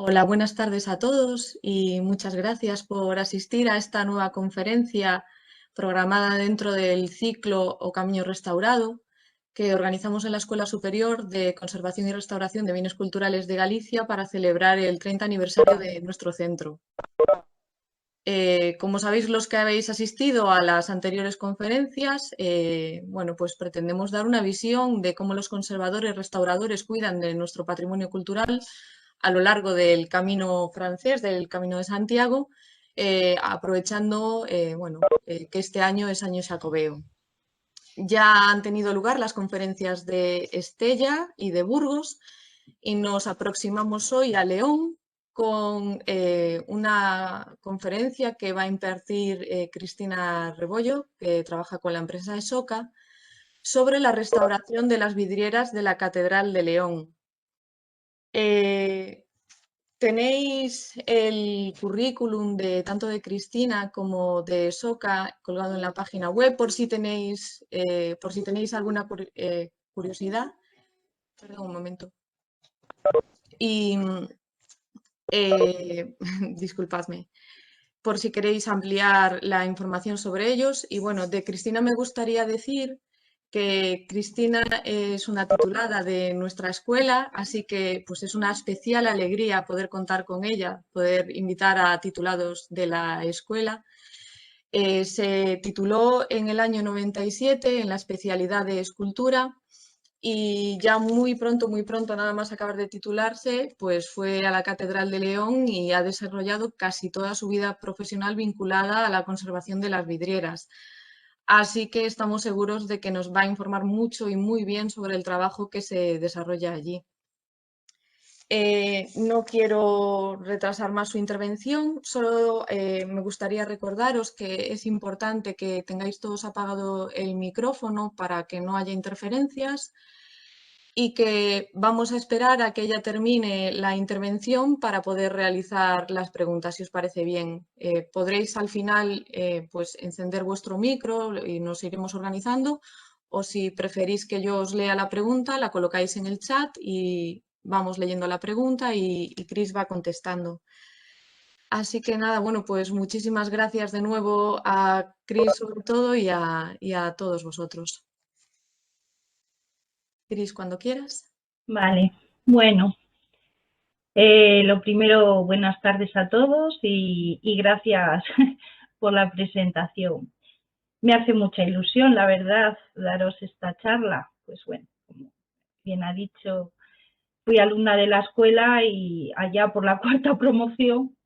Hola, buenas tardes a todos y muchas gracias por asistir a esta nueva conferencia programada dentro del ciclo O Camiño Restaurado que organizamos en la Escuela Superior de Conservación y Restauración de Bienes Culturales de Galicia para celebrar el 30 aniversario de nuestro centro. Como sabéis los que habéis asistido a las anteriores conferencias, bueno, pues pretendemos dar una visión de cómo los conservadores restauradores cuidan de nuestro patrimonio cultural a lo largo del camino francés, del Camino de Santiago, aprovechando bueno, que este año es año Xacobeo. Ya han tenido lugar las conferencias de Estella y de Burgos y nos aproximamos hoy a León con una conferencia que va a impartir Cristina Rebollo, que trabaja con la empresa Esoca, sobre la restauración de las vidrieras de la Catedral de León. Tenéis el currículum de tanto de Cristina como de Esoca colgado en la página web por si tenéis alguna curiosidad. Perdón, un momento. Y disculpadme, por si queréis ampliar la información sobre ellos. Y bueno, de Cristina me gustaría decir que Cristina es una titulada de nuestra escuela, así que pues es una especial alegría poder contar con ella, poder invitar a titulados de la escuela. Se tituló en el año 97 en la especialidad de escultura y ya muy pronto, nada más acabar de titularse, pues fue a la Catedral de León y ha desarrollado casi toda su vida profesional vinculada a la conservación de las vidrieras. Así que estamos seguros de que nos va a informar mucho y muy bien sobre el trabajo que se desarrolla allí. No quiero retrasar más su intervención, solo me gustaría recordaros que es importante que tengáis todos apagado el micrófono para que no haya interferencias y que vamos a esperar a que ella termine la intervención para poder realizar las preguntas, si os parece bien. Podréis al final pues encender vuestro micro y nos iremos organizando, o si preferís que yo os lea la pregunta, la colocáis en el chat y vamos leyendo la pregunta y Cris va contestando. Así que nada, bueno, pues muchísimas gracias de nuevo a Cris sobre todo y a todos vosotros. Cris, cuando quieras. Vale, bueno, lo primero, buenas tardes a todos y gracias por la presentación. Me hace mucha ilusión, la verdad, daros esta charla. Pues bueno, como bien ha dicho, fui alumna de la escuela y allá por la cuarta promoción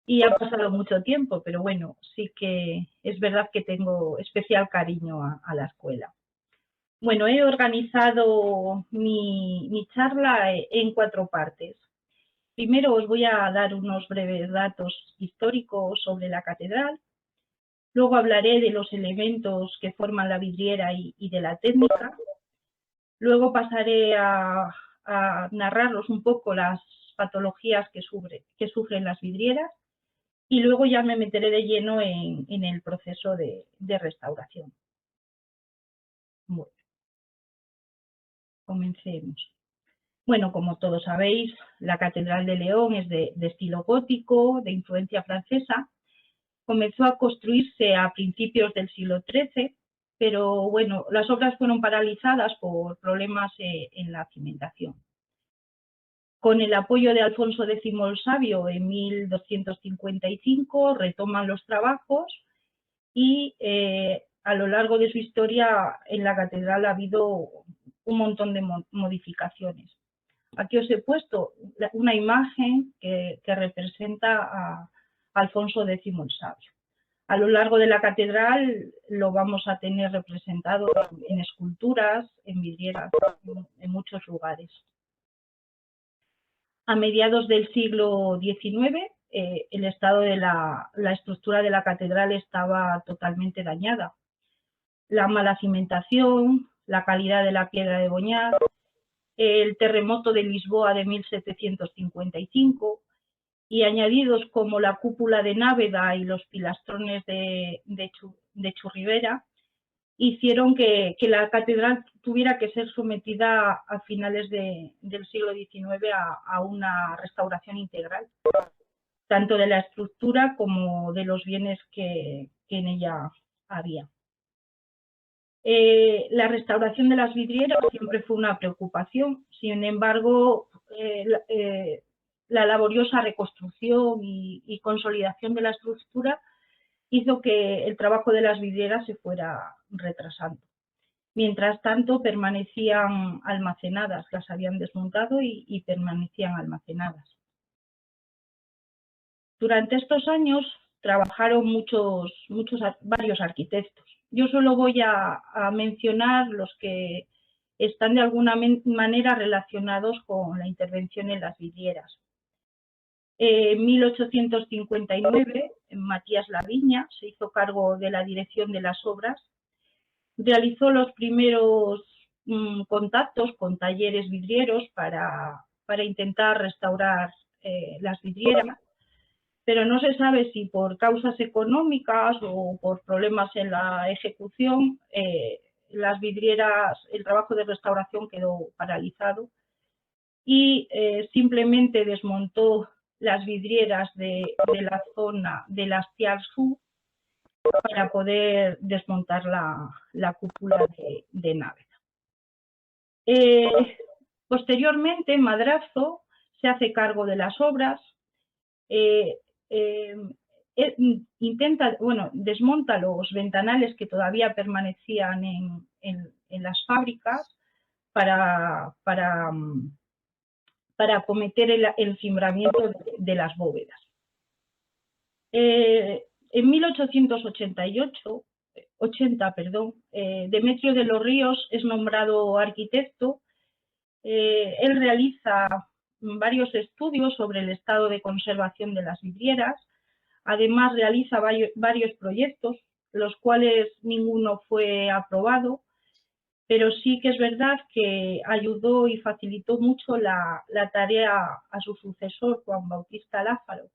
y ha pasado mucho tiempo, pero bueno, sí que es verdad que tengo especial cariño a la escuela. Bueno, he organizado mi charla en 4 partes. Primero os voy a dar unos breves datos históricos sobre la catedral. Luego hablaré de los elementos que forman la vidriera y de la técnica. Luego pasaré a narraros un poco las patologías que sufren las vidrieras. Y luego ya me meteré de lleno en el proceso de restauración. Bueno, comencemos. Bueno, como todos sabéis, la Catedral de León es de estilo gótico, de influencia francesa. Comenzó a construirse a principios del siglo XIII, pero bueno, las obras fueron paralizadas por problemas en la cimentación. Con el apoyo de Alfonso X el Sabio en 1255 retoman los trabajos y a lo largo de su historia en la catedral ha habido un montón de modificaciones. Aquí os he puesto una imagen que representa a Alfonso X el Sabio. A lo largo de la catedral lo vamos a tener representado en esculturas, en vidrieras, en muchos lugares. A mediados del siglo XIX, el estado de la estructura de la catedral estaba totalmente dañada. La mala cimentación, la calidad de la piedra de Boñar, el terremoto de Lisboa de 1755 y añadidos como la cúpula de Náveda y los pilastrones de Churribera hicieron que la catedral tuviera que ser sometida a finales del siglo XIX a una restauración integral, tanto de la estructura como de los bienes que en ella había. La restauración de las vidrieras siempre fue una preocupación, sin embargo, la laboriosa reconstrucción y consolidación de la estructura hizo que el trabajo de las vidrieras se fuera retrasando. Mientras tanto, permanecían almacenadas, las habían desmontado y permanecían almacenadas. Durante estos años trabajaron varios arquitectos. Yo solo voy a mencionar los que están de alguna manera relacionados con la intervención en las vidrieras. En 1859, Matías Laviña se hizo cargo de la dirección de las obras, realizó los primeros contactos con talleres vidrieros para intentar restaurar las vidrieras, pero no se sabe si por causas económicas o por problemas en la ejecución, las vidrieras, el trabajo de restauración quedó paralizado y simplemente desmontó las vidrieras de la zona de las Tialsú para poder desmontar la cúpula de Návega. Posteriormente, Madrazo se hace cargo de las obras, desmonta los ventanales que todavía permanecían en las fábricas para acometer el cimbramiento de las bóvedas. En 1880, Demetrio de los Ríos es nombrado arquitecto. Él realiza varios estudios sobre el estado de conservación de las vidrieras. Además, realiza varios proyectos, los cuales ninguno fue aprobado, pero sí que es verdad que ayudó y facilitó mucho la tarea a su sucesor, Juan Bautista Lázaro,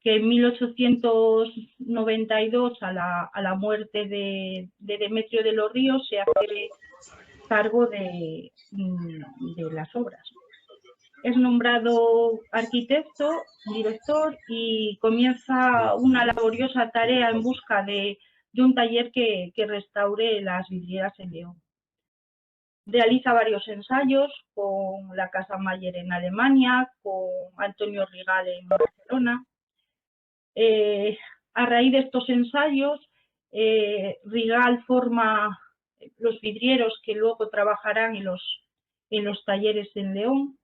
que en 1892, a la muerte de Demetrio de los Ríos, se hace cargo de las obras. Es nombrado arquitecto, director y comienza una laboriosa tarea en busca de un taller que restaure las vidrieras en León. Realiza varios ensayos con la Casa Mayer en Alemania, con Antonio Rigal en Barcelona. A raíz de estos ensayos, Rigal forma los vidrieros que luego trabajarán en los talleres en León.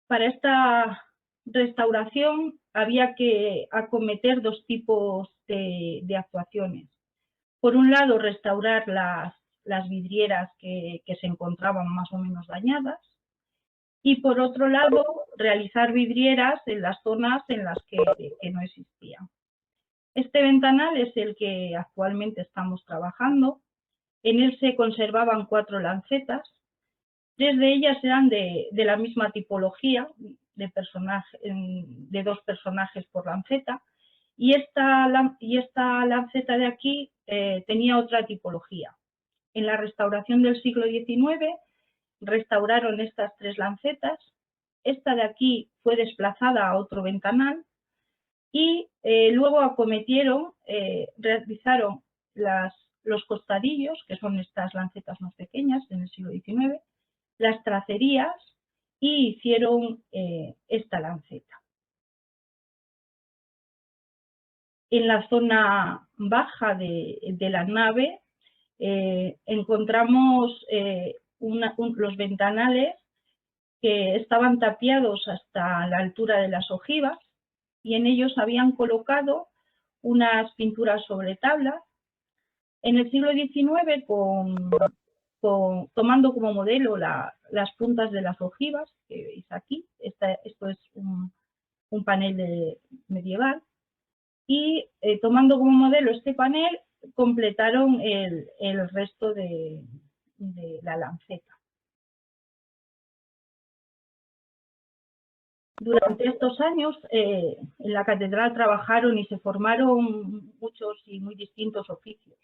Para esta restauración había que acometer dos tipos de actuaciones. Por un lado, restaurar las vidrieras que se encontraban más o menos dañadas, y por otro lado, realizar vidrieras en las zonas en las que no existían. Este ventanal es el que actualmente estamos trabajando. En él se conservaban 4 lancetas. 3 de ellas eran de la misma tipología, de 2 personajes por lanceta, y esta lanceta de aquí tenía otra tipología. En la restauración del siglo XIX restauraron estas 3 lancetas. Esta de aquí fue desplazada a otro ventanal y luego acometieron, realizaron los costadillos, que son estas lancetas más pequeñas en el siglo XIX, las tracerías y hicieron esta lanceta. En la zona baja de la nave encontramos los ventanales que estaban tapiados hasta la altura de las ojivas y en ellos habían colocado unas pinturas sobre tabla. En el siglo XIX, tomando como modelo las puntas de las ojivas, que veis aquí, esto es un panel medieval, y tomando como modelo este panel, completaron el resto de la lanceta. Durante estos años, en la catedral trabajaron y se formaron muchos y muy distintos oficios.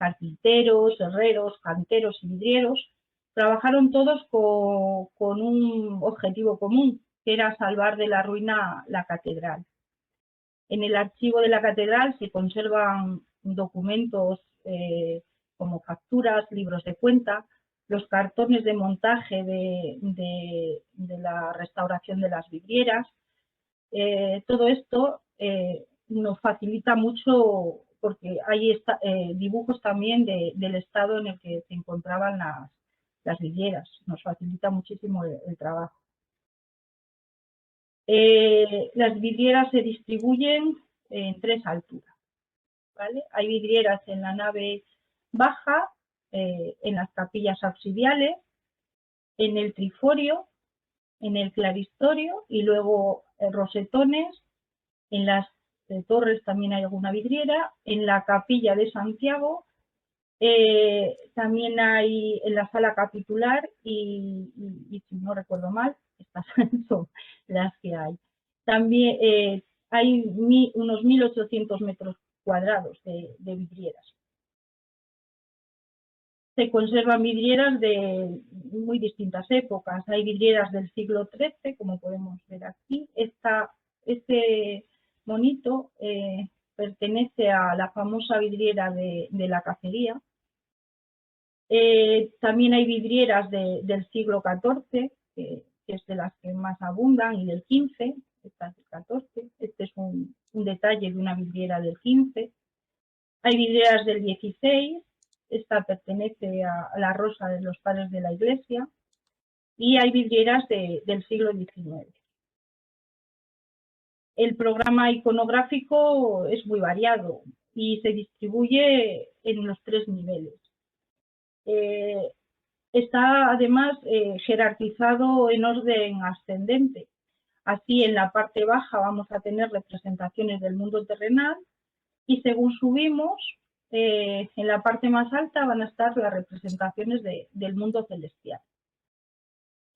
carpinteros, herreros, canteros y vidrieros, trabajaron todos con un objetivo común, que era salvar de la ruina la catedral. En el archivo de la catedral se conservan documentos como facturas, libros de cuenta, los cartones de montaje de la restauración de las vidrieras. Todo esto nos facilita mucho porque hay dibujos también del estado en el que se encontraban las vidrieras. Nos facilita muchísimo el trabajo. Las vidrieras se distribuyen en 3 alturas, ¿vale? Hay vidrieras en la nave baja, en las capillas absidiales, en el triforio, en el claristorio y luego rosetones. En las torres también hay alguna vidriera. En la capilla de Santiago también hay en la sala capitular y si no recuerdo mal, estas son las que hay. También hay unos 1.800 metros cuadrados de vidrieras. Se conservan vidrieras de muy distintas épocas. Hay vidrieras del siglo XIII, como podemos ver aquí. Este monito pertenece a la famosa vidriera de la Cacería. También hay vidrieras del siglo XIV, que es de las que más abundan, y del XV, esta es del XIV. Este es un detalle de una vidriera del XV. Hay vidrieras del XVI, esta pertenece a la rosa de los padres de la Iglesia, y hay vidrieras del siglo XIX. El programa iconográfico es muy variado y se distribuye en los 3 niveles. Está además jerarquizado en orden ascendente. Así, en la parte baja vamos a tener representaciones del mundo terrenal y según subimos, en la parte más alta van a estar las representaciones del mundo celestial.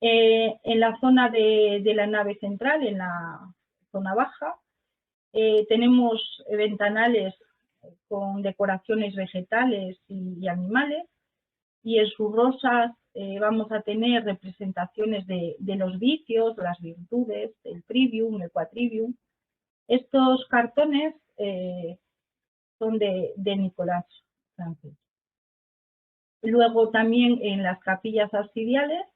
En la zona de la nave central, en la zona baja, tenemos ventanales con decoraciones vegetales y animales, y en sus rosas vamos a tener representaciones de los vicios, las virtudes, el trivium, el quadrivium. Estos cartones son de Nicolás Flamel. Luego también en las capillas absidiales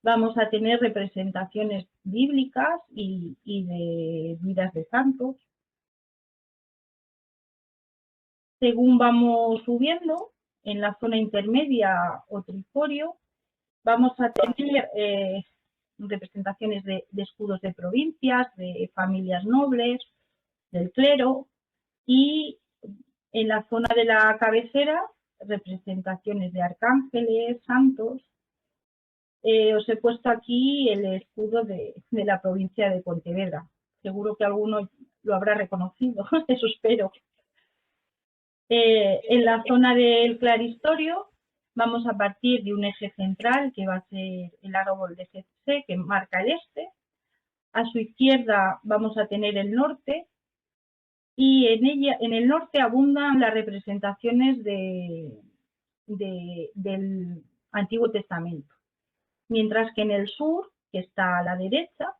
vamos a tener representaciones bíblicas y de vidas de santos. Según vamos subiendo, en la zona intermedia o triforio, vamos a tener representaciones de escudos de provincias, de familias nobles, del clero, y en la zona de la cabecera, representaciones de arcángeles, santos. Os he puesto aquí el escudo de la provincia de Pontevedra. Seguro que alguno lo habrá reconocido, eso espero. En la zona del claristorio vamos a partir de un eje central que va a ser el árbol de Jesse, que marca el este. A su izquierda vamos a tener el norte y en el norte abundan las representaciones del Antiguo Testamento. Mientras que en el sur, que está a la derecha,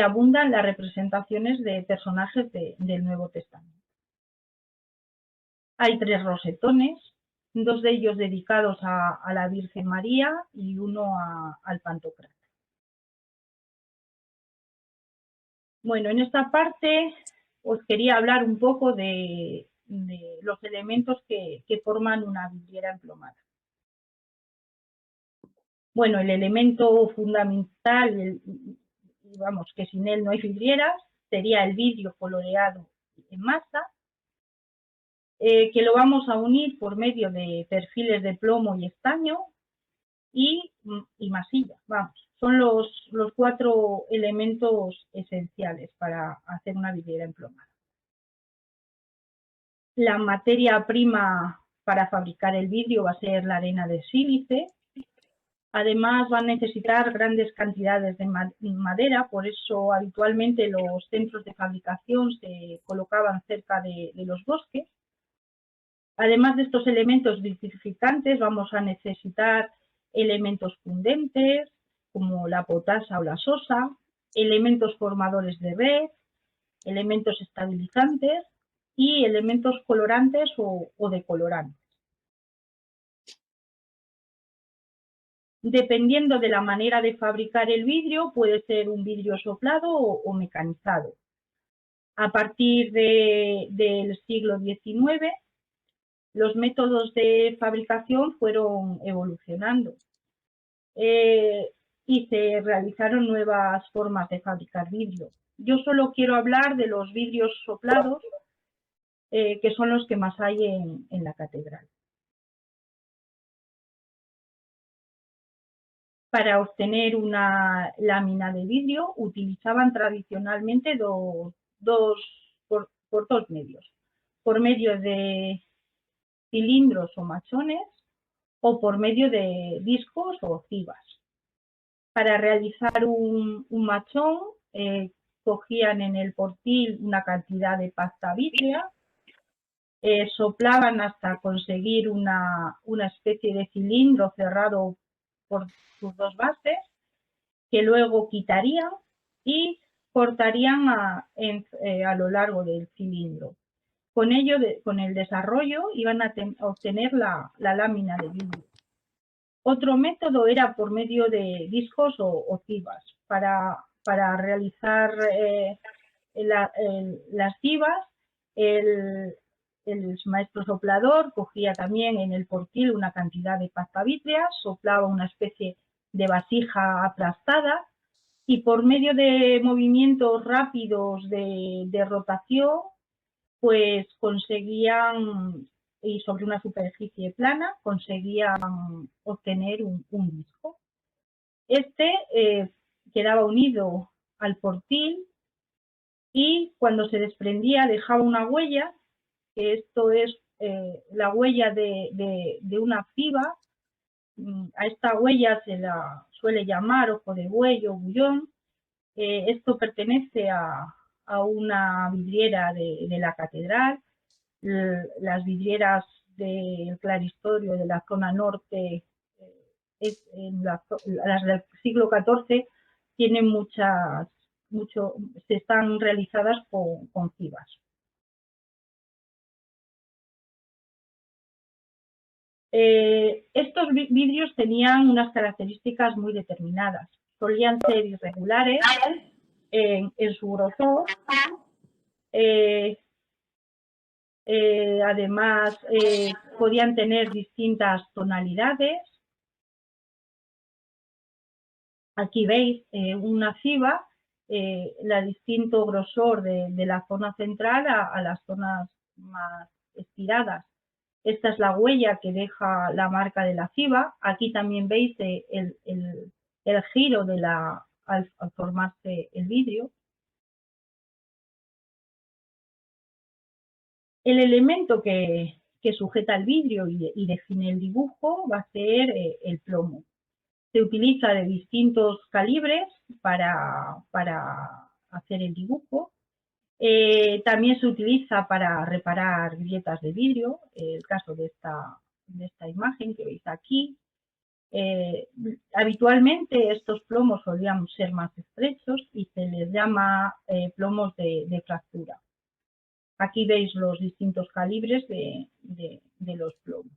abundan las representaciones de personajes del Nuevo Testamento. Hay 3 rosetones, 2 de ellos dedicados a la Virgen María y uno al Pantocrátor. Bueno, en esta parte os quería hablar un poco de los elementos que forman una vidriera emplomada. Bueno, el elemento fundamental, vamos, que sin él no hay vidrieras, sería el vidrio coloreado en masa, que lo vamos a unir por medio de perfiles de plomo y estaño y masilla. Vamos, son los 4 elementos esenciales para hacer una vidriera emplomada. La materia prima para fabricar el vidrio va a ser la arena de sílice. Además, van a necesitar grandes cantidades de madera, por eso habitualmente los centros de fabricación se colocaban cerca de los bosques. Además de estos elementos vitrificantes, vamos a necesitar elementos fundentes, como la potasa o la sosa, elementos formadores de red, elementos estabilizantes y elementos colorantes o decolorantes. Dependiendo de la manera de fabricar el vidrio, puede ser un vidrio soplado o mecanizado. A partir del siglo XIX, los métodos de fabricación fueron evolucionando y se realizaron nuevas formas de fabricar vidrio. Yo solo quiero hablar de los vidrios soplados, que son los que más hay en la catedral. Para obtener una lámina de vidrio utilizaban tradicionalmente por dos medios. Por medio de cilindros o machones o por medio de discos o ojivas. Para realizar un machón cogían en el portil una cantidad de pasta vítrea, soplaban hasta conseguir una especie de cilindro cerrado por sus dos bases, que luego quitarían y cortarían a lo largo del cilindro. Con ello, con el desarrollo, iban a obtener la lámina de vidrio. Otro método era por medio de discos o ojivas. Para realizar las cibas, el maestro soplador cogía también en el portil una cantidad de pasta vítrea, soplaba una especie de vasija aplastada y por medio de movimientos rápidos de rotación, pues conseguían, y sobre una superficie plana, conseguían obtener un disco. Este quedaba unido al portil y cuando se desprendía dejaba una huella, que esto es la huella de una fiba. A esta huella se la suele llamar ojo de buey o bullón. Esto pertenece a una vidriera de la catedral. Las vidrieras del claristorio de la zona norte, las del siglo XIV, tienen están realizadas con fibas. Estos vidrios tenían unas características muy determinadas. Solían ser irregulares en su grosor. Además, podían tener distintas tonalidades. Aquí veis una fiba, la distinto grosor de la zona central a las zonas más estiradas. Esta es la huella que deja la marca de la fiba. Aquí también veis el giro al formarse el vidrio. El elemento que sujeta el vidrio y define el dibujo va a ser el plomo. Se utiliza de distintos calibres para hacer el dibujo. También se utiliza para reparar grietas de vidrio, el caso de esta imagen que veis aquí. Habitualmente estos plomos solían ser más estrechos y se les llama plomos de fractura. Aquí veis los distintos calibres de los plomos.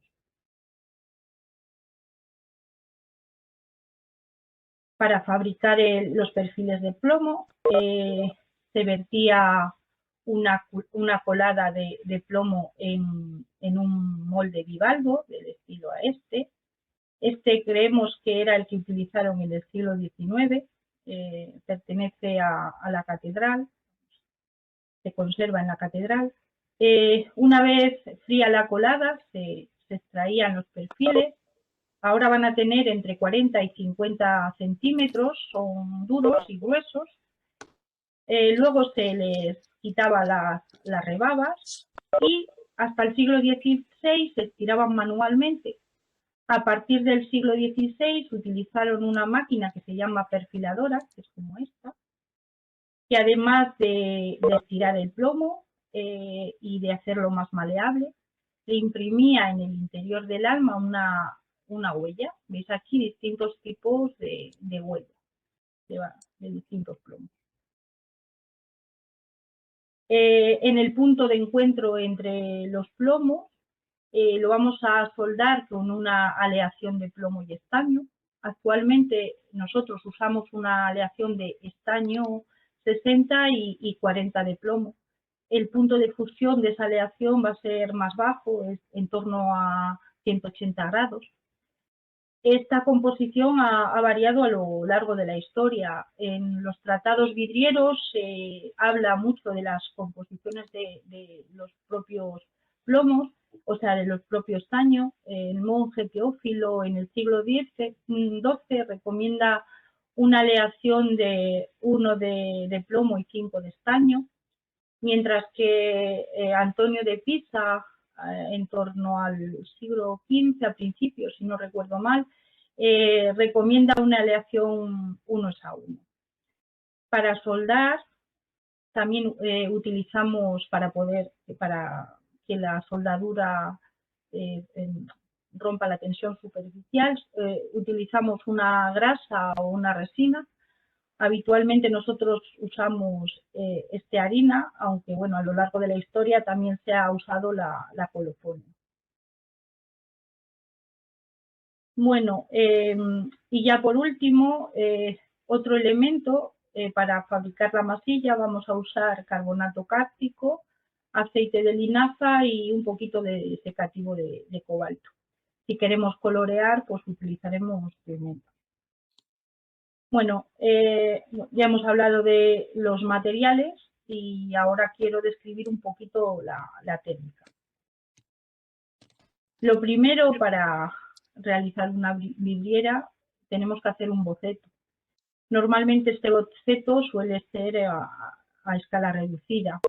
Para fabricar los perfiles de plomo se vertía una colada de plomo en un molde bivalvo del estilo a este. Este creemos que era el que utilizaron en el siglo XIX, pertenece a la catedral, se conserva en la catedral. Una vez fría la colada se extraían los perfiles. Ahora van a tener entre 40 y 50 centímetros, son duros y gruesos. Luego se les quitaba las rebabas y hasta el siglo XVI se estiraban manualmente. A partir del siglo XVI utilizaron una máquina que se llama perfiladora, que es como esta, que además de estirar el plomo y de hacerlo más maleable, se imprimía en el interior del alma una huella. Veis aquí distintos tipos de huellas de distintos plomos. En el punto de encuentro entre los plomos lo vamos a soldar con una aleación de plomo y estaño. Actualmente nosotros usamos una aleación de estaño 60 y 40 de plomo. El punto de fusión de esa aleación va a ser más bajo, es en torno a 180 grados. Esta composición ha variado a lo largo de la historia. En los tratados vidrieros se habla mucho de las composiciones de los propios plomos, o sea, de los propios estaños. El monje Teófilo en el siglo XII recomienda una aleación de 1 de plomo y 5 de estaño, mientras que Antonio de Pisa, en torno al siglo XV, a principios, si no recuerdo mal, recomienda una aleación 1:1. Para soldar también utilizamos, para que la soldadura rompa la tensión superficial, utilizamos una grasa o una resina. Habitualmente nosotros usamos estearina, aunque bueno, a lo largo de la historia también se ha usado la colofonio. Bueno, y ya por último, otro elemento para fabricar la masilla vamos a usar carbonato cálcico, aceite de linaza y un poquito de secativo de cobalto. Si queremos colorear, pues utilizaremos pigmento. Bueno, ya hemos hablado de los materiales y ahora quiero describir un poquito la técnica. Lo primero, para realizar una vidriera tenemos que hacer un boceto. Normalmente este boceto suele ser a escala reducida.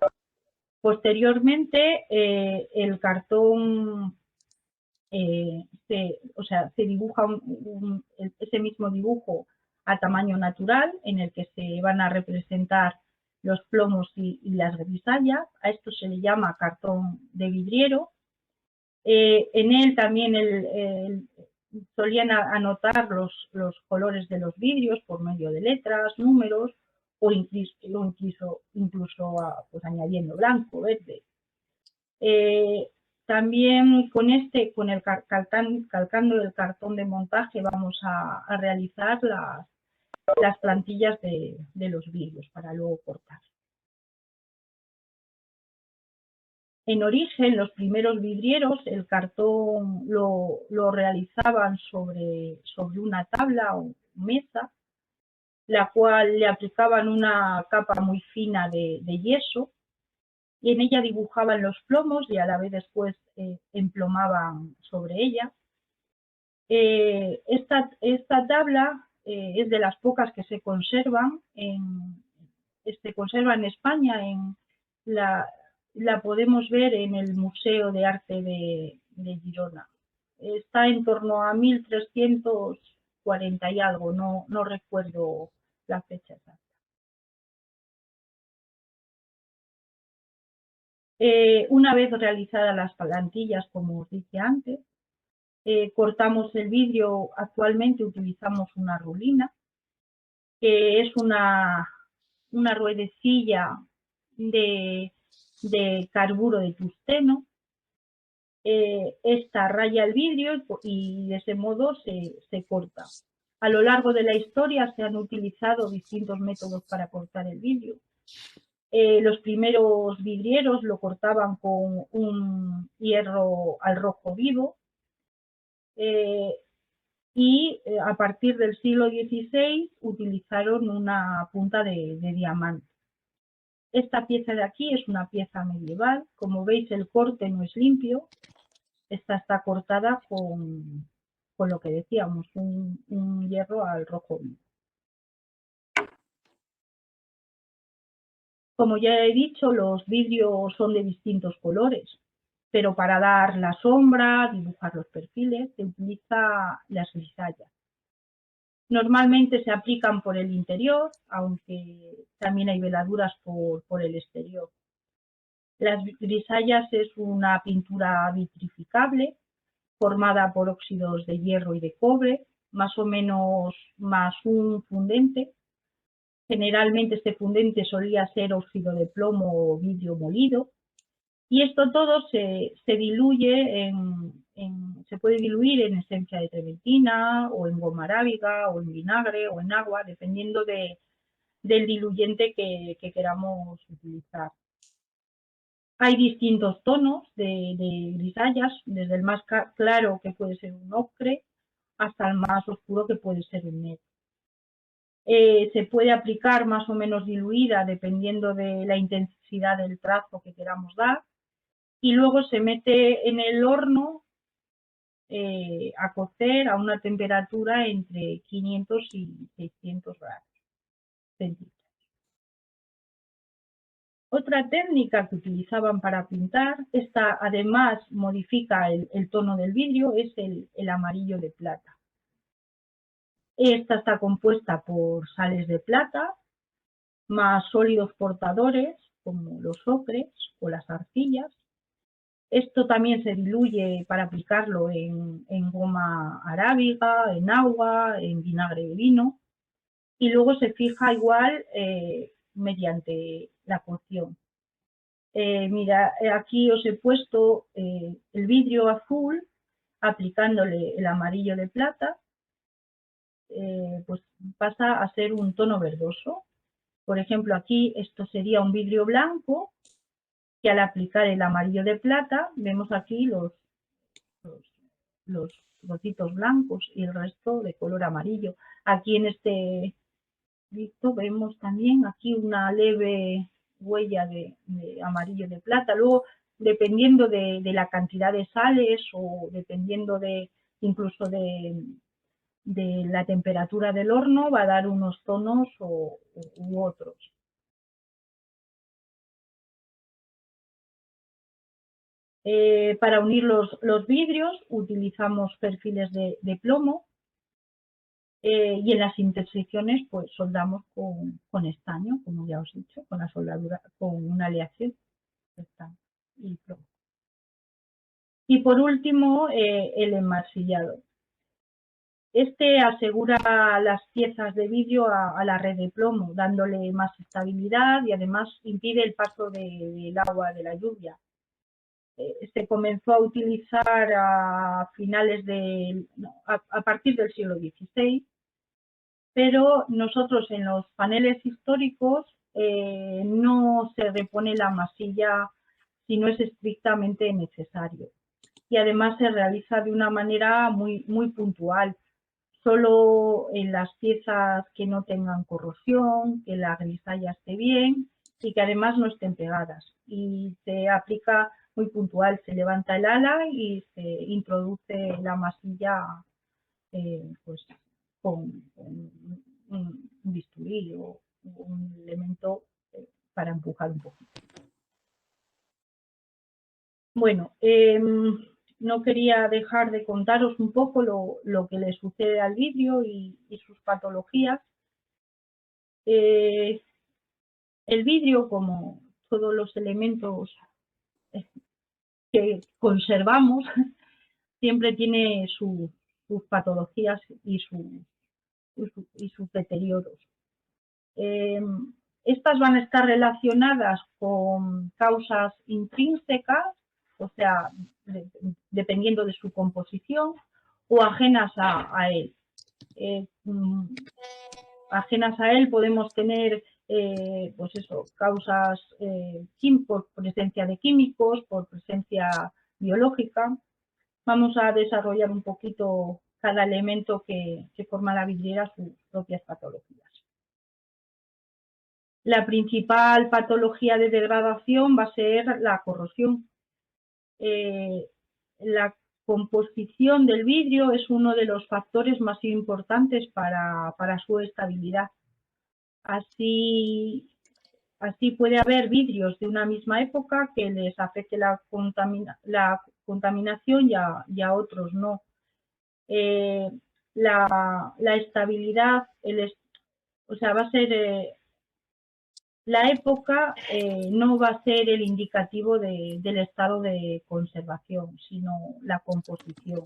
Posteriormente, el cartón, se dibuja ese mismo dibujo a tamaño natural, en el que se van a representar los plomos y las grisallas. A esto se le llama cartón de vidriero. En él también solían anotar los colores de los vidrios por medio de letras, números o incluso pues, añadiendo blanco, verde. También con el calcando el cartón de montaje, vamos a realizar las plantillas de los vidrios para luego cortar. En origen, los primeros vidrieros, el cartón lo realizaban sobre una tabla o mesa, la cual le aplicaban una capa muy fina de yeso, y en ella dibujaban los plomos y a la vez después emplomaban sobre ella. Esta tabla es de las pocas que se conservan en España. La podemos ver en el Museo de Arte de Girona. Está en torno a 1340 y algo, no recuerdo la fecha exacta. Una vez realizadas las plantillas, como os dije antes, cortamos el vidrio. Actualmente utilizamos una rulina, que es una ruedecilla de carburo de tungsteno. Esta raya el vidrio y de ese modo se corta. A lo largo de la historia se han utilizado distintos métodos para cortar el vidrio. Los primeros vidrieros lo cortaban con un hierro al rojo vivo, y a partir del siglo XVI utilizaron una punta de diamante. Esta pieza de aquí es una pieza medieval. Como veis, el corte no es limpio. Esta está cortada con lo que decíamos, un hierro al rojo vivo. Como ya he dicho, los vidrios son de distintos colores, pero para dar la sombra, dibujar los perfiles, se utiliza las grisallas. Normalmente se aplican por el interior, aunque también hay veladuras por el exterior. Las grisallas es una pintura vitrificable formada por óxidos de hierro y de cobre, más o menos más un fundente. Generalmente este fundente solía ser óxido de plomo o vidrio molido. Y esto todo se diluye se puede diluir en esencia de trementina o en goma arábiga o en vinagre o en agua, dependiendo del diluyente que queramos utilizar. Hay distintos tonos de grisallas, desde el más claro, que puede ser un ocre, hasta el más oscuro, que puede ser un negro. Se puede aplicar más o menos diluida dependiendo de la intensidad del trazo que queramos dar, y luego se mete en el horno a cocer a una temperatura entre 500 y 600 grados centígrados. Otra técnica que utilizaban para pintar, esta además modifica el tono del vidrio, es el amarillo de plata. Esta está compuesta por sales de plata, más sólidos portadores, como los ocres o las arcillas. Esto también se diluye para aplicarlo en goma arábiga, en agua, en vinagre de vino, y luego se fija igual mediante la cocción. Mira, aquí os he puesto el vidrio azul aplicándole el amarillo de plata, pues pasa a ser un tono verdoso. Por ejemplo, aquí esto sería un vidrio blanco, que al aplicar el amarillo de plata vemos aquí los trocitos blancos y el resto de color amarillo. Aquí en este visto vemos también aquí una leve huella de amarillo de plata. Luego, dependiendo de la cantidad de sales o dependiendo incluso de la temperatura del horno, va a dar unos tonos u otros. Para unir los vidrios utilizamos perfiles de plomo, y en las intersecciones pues soldamos con estaño, como ya os he dicho, con la soldadura, con una aleación de estaño y plomo. Y por último, el enmasillado. Este asegura las piezas de vidrio a la red de plomo, dándole más estabilidad y además impide el paso del agua de la lluvia. Se comenzó a utilizar a partir del siglo XVI, pero nosotros en los paneles históricos no se repone la masilla si no es estrictamente necesario. Y además se realiza de una manera muy, muy puntual, solo en las piezas que no tengan corrosión, que la grisalla esté bien y que además no estén pegadas. Y se aplica muy puntual, se levanta el ala y se introduce la masilla pues con un bisturí o un elemento para empujar un poquito. Bueno, no quería dejar de contaros un poco lo que le sucede al vidrio y sus patologías. El vidrio, como todos los elementos que conservamos, siempre tiene sus patologías y sus deterioros. Estas van a estar relacionadas con causas intrínsecas, o sea, dependiendo de su composición, o ajenas a él. Ajenas a él podemos tener pues eso, causas por presencia de químicos, por presencia biológica. Vamos a desarrollar un poquito cada elemento que forma la vidriera, sus propias patologías. La principal patología de degradación va a ser la corrosión. La composición del vidrio es uno de los factores más importantes para su estabilidad. Así puede haber vidrios de una misma época que les afecte la contaminación y a otros no. La estabilidad, o sea, va a ser la época no va a ser el indicativo del estado de conservación, sino la composición.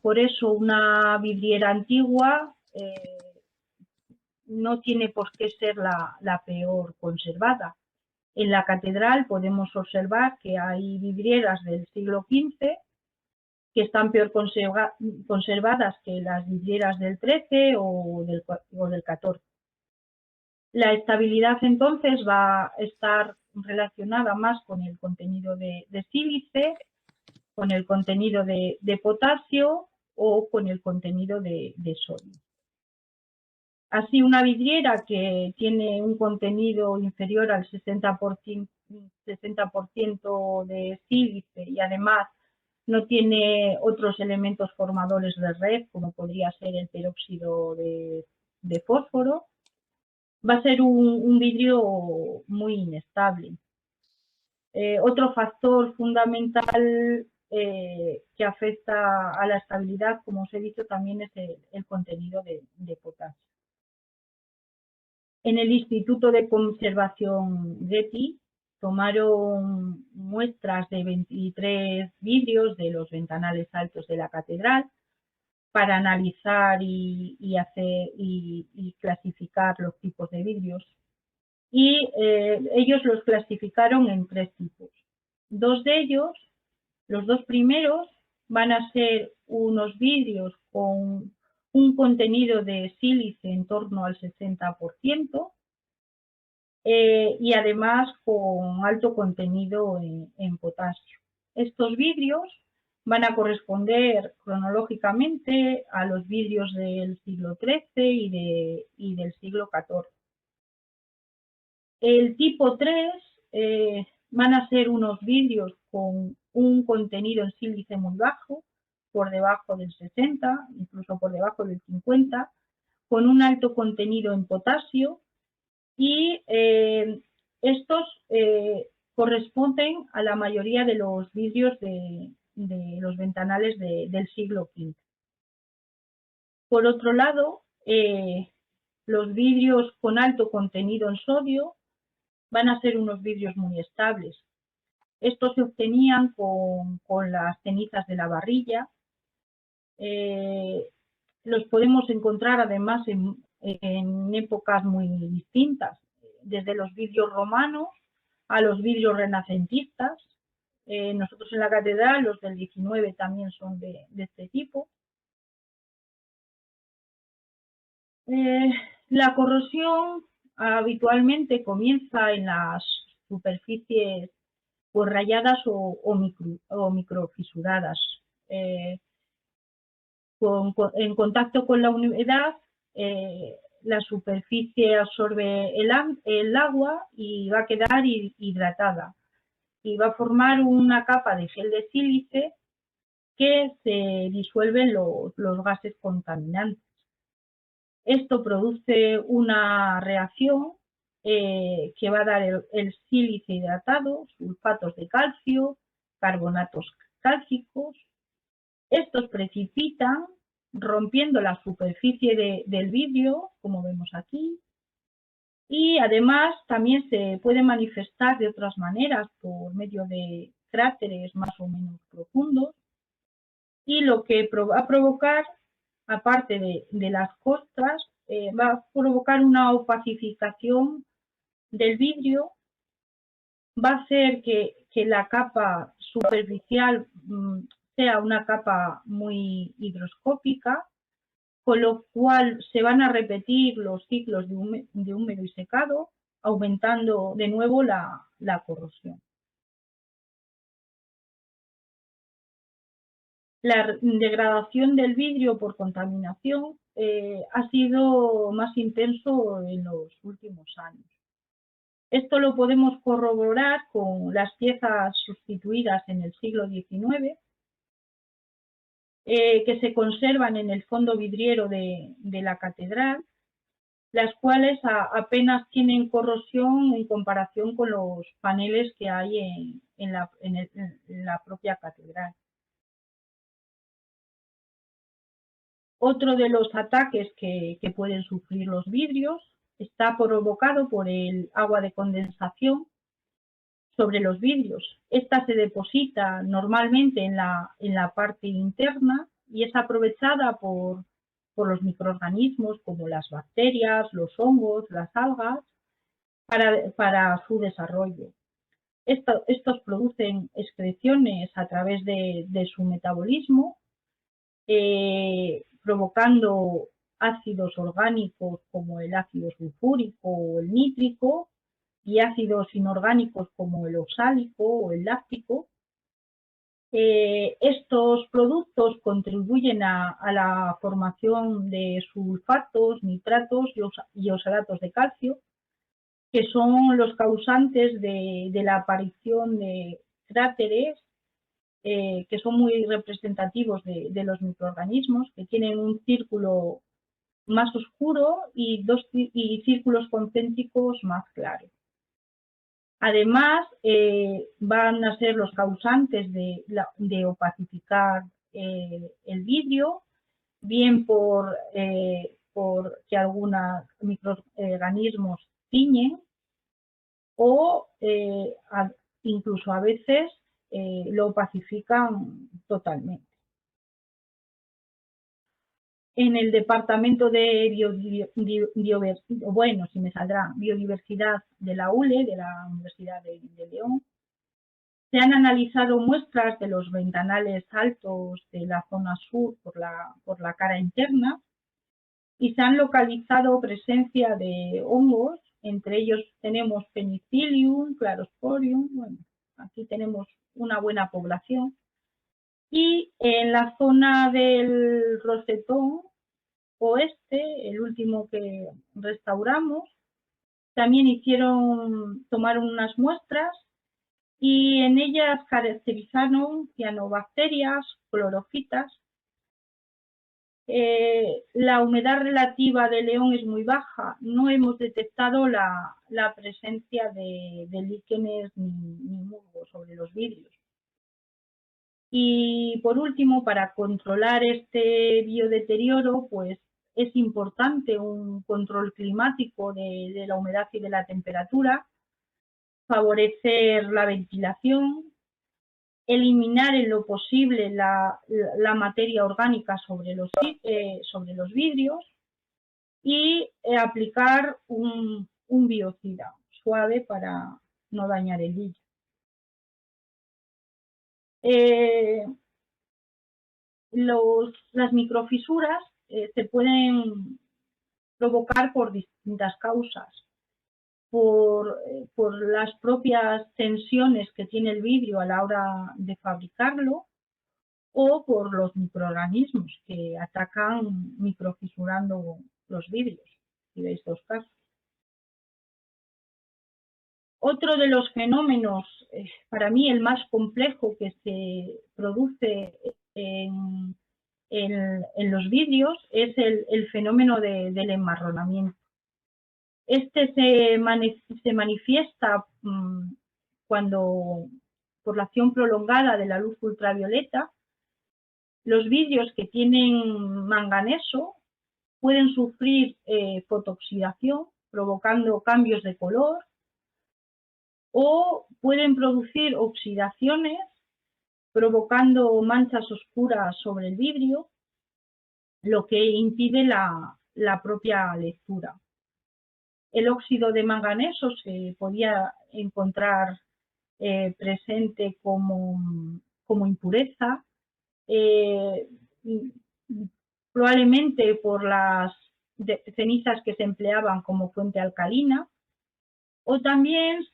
Por eso una vidriera antigua no tiene por qué ser la peor conservada. En la catedral podemos observar que hay vidrieras del siglo XV que están peor conservadas que las vidrieras del XIII o del XIV. La estabilidad entonces va a estar relacionada más con el contenido de sílice, con el contenido de potasio o con el contenido de sodio. Así, una vidriera que tiene un contenido inferior al 60% de sílice y además no tiene otros elementos formadores de red, como podría ser el peróxido de fósforo, va a ser un vidrio muy inestable. Otro factor fundamental que afecta a la estabilidad, como os he dicho, también es el contenido de potasio. En el Instituto de Conservación Getty tomaron muestras de 23 vidrios de los ventanales altos de la catedral para analizar y clasificar los tipos de vidrios. Y ellos los clasificaron en 3 tipos. 2 de ellos, los 2 primeros, van a ser unos vidrios con un contenido de sílice en torno al 60% y además con alto contenido en potasio. Estos vidrios van a corresponder cronológicamente a los vidrios del siglo XIII y del siglo XIV. El tipo 3 van a ser unos vidrios con un contenido en sílice muy bajo, por debajo del 60, incluso por debajo del 50, con un alto contenido en potasio y estos corresponden a la mayoría de los vidrios de los ventanales del siglo XV. Por otro lado, los vidrios con alto contenido en sodio van a ser unos vidrios muy estables. Estos se obtenían con las cenizas de la barrilla. Los podemos encontrar además en épocas muy distintas, desde los vidrios romanos a los vidrios renacentistas. Nosotros en la catedral, los del 19 también son de este tipo. La corrosión habitualmente comienza en las superficies pues rayadas o microfisuradas. En contacto con la humedad, la superficie absorbe el agua y va a quedar hidratada y va a formar una capa de gel de sílice que se disuelven los gases contaminantes. Esto produce una reacción que va a dar el sílice hidratado, sulfatos de calcio, carbonatos cálcicos. Estos precipitan rompiendo la superficie del vidrio, como vemos aquí, y además también se puede manifestar de otras maneras por medio de cráteres más o menos profundos, y lo que va a provocar, aparte de las costras, va a provocar una opacificación del vidrio, va a hacer que la capa superficial sea una capa muy higroscópica, con lo cual se van a repetir los ciclos de húmedo y secado, aumentando de nuevo la corrosión. La degradación del vidrio por contaminación ha sido más intenso en los últimos años. Esto lo podemos corroborar con las piezas sustituidas en el siglo XIX, que se conservan en el fondo vidriero de la catedral, las cuales apenas tienen corrosión en comparación con los paneles que hay en la propia catedral. Otro de los ataques que pueden sufrir los vidrios está provocado por el agua de condensación sobre los vidrios. Esta se deposita normalmente en la parte interna y es aprovechada por los microorganismos como las bacterias, los hongos, las algas, para su desarrollo. Estos producen excreciones a través de su metabolismo, provocando ácidos orgánicos como el ácido sulfúrico o el nítrico y ácidos inorgánicos como el oxálico o el láctico. Estos productos contribuyen a la formación de sulfatos, nitratos y oxalatos de calcio, que son los causantes de la aparición de cráteres, que son muy representativos de los microorganismos, que tienen un círculo más oscuro y círculos concéntricos más claros. Además, van a ser los causantes de opacificar el vidrio, bien por que algunos microorganismos tiñen o incluso a veces lo opacifican totalmente. En el departamento de biodiversidad de la ULE, de la Universidad de León, se han analizado muestras de los ventanales altos de la zona sur por la cara interna y se han localizado presencia de hongos, entre ellos tenemos Penicillium, Clarosporium, bueno, aquí tenemos una buena población. Y en la zona del rosetón oeste, el último que restauramos, también tomaron unas muestras y en ellas caracterizaron cianobacterias, clorofitas. La humedad relativa de León es muy baja, no hemos detectado la presencia de líquenes ni musgo sobre los vidrios. Y por último, para controlar este biodeterioro, pues es importante un control climático de la humedad y de la temperatura, favorecer la ventilación, eliminar en lo posible la materia orgánica sobre los vidrios y aplicar un biocida suave para no dañar el vidrio. Las microfisuras se pueden provocar por distintas causas, por las propias tensiones que tiene el vidrio a la hora de fabricarlo o por los microorganismos que atacan microfisurando los vidrios, si veis dos casos. Otro de los fenómenos, para mí el más complejo que se produce en los vidrios es el fenómeno del enmarronamiento. Este se manifiesta cuando, por la acción prolongada de la luz ultravioleta, los vidrios que tienen manganeso pueden sufrir fotooxidación, provocando cambios de color, o pueden producir oxidaciones, provocando manchas oscuras sobre el vidrio, lo que impide la propia lectura. El óxido de manganeso se podía encontrar presente como impureza, probablemente por las cenizas que se empleaban como fuente alcalina, o también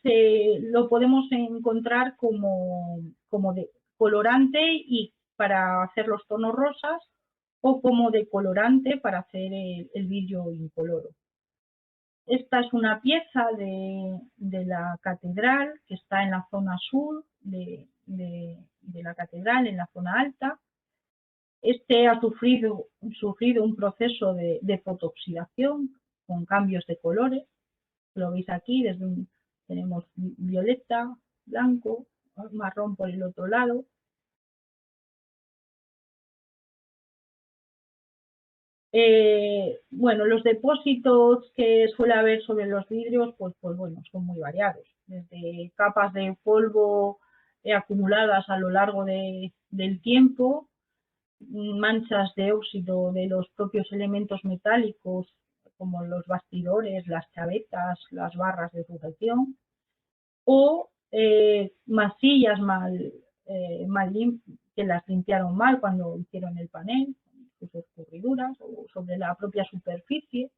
lo podemos encontrar como de colorante y para hacer los tonos rosas, o como decolorante para hacer el vidrio incoloro. Esta es una pieza de la catedral que está en la zona sur de la catedral, en la zona alta. Este ha sufrido un proceso de fotooxidación con cambios de colores. Lo veis aquí, tenemos violeta, blanco, marrón por el otro lado. Bueno, los depósitos que suele haber sobre los vidrios, pues bueno, son muy variados, desde capas de polvo acumuladas a lo largo del tiempo, manchas de óxido de los propios elementos metálicos, como los bastidores, las chavetas, las barras de sujeción, o masillas que las limpiaron mal cuando hicieron el panel, sus escurriduras, o sobre la propia superficie.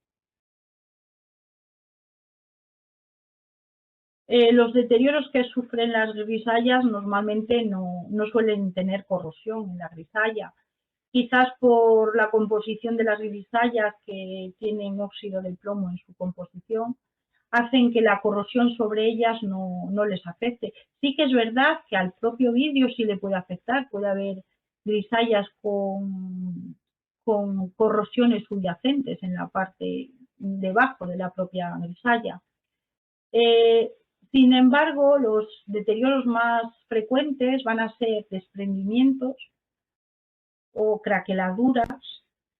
Los deterioros que sufren las grisallas normalmente no suelen tener corrosión en la grisalla, quizás por la composición de las grisallas, que tienen óxido de plomo en su composición, hacen que la corrosión sobre ellas no les afecte. Sí que es verdad que al propio vidrio sí le puede afectar, puede haber grisallas con corrosiones subyacentes en la parte debajo de la propia grisalla. Sin embargo, los deterioros más frecuentes van a ser desprendimientos o craqueladuras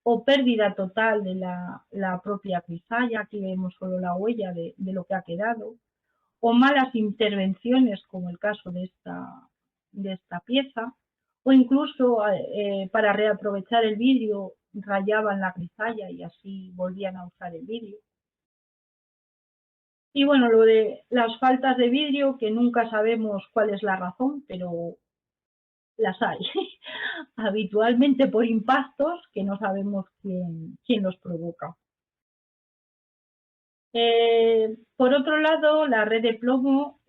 o pérdida total de la propia grisalla. Aquí vemos solo la huella de lo que ha quedado, o malas intervenciones, como el caso de esta pieza, o incluso para reaprovechar el vidrio rayaban la grisalla y así volvían a usar el vidrio. Y bueno, lo de las faltas de vidrio, que nunca sabemos cuál es la razón, pero las hay. Habitualmente por impactos que no sabemos quién los provoca. Por otro lado, la red de plomo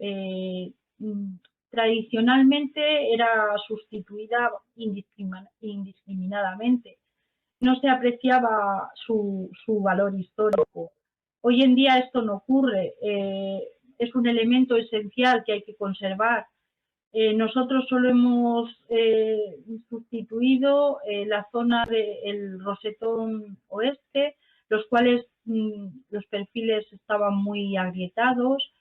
tradicionalmente era sustituida indiscriminadamente. No se apreciaba su valor histórico. Hoy en día esto no ocurre. Es un elemento esencial que hay que conservar. Nosotros solo hemos sustituido la zona del rosetón oeste, los cuales los perfiles estaban muy agrietados,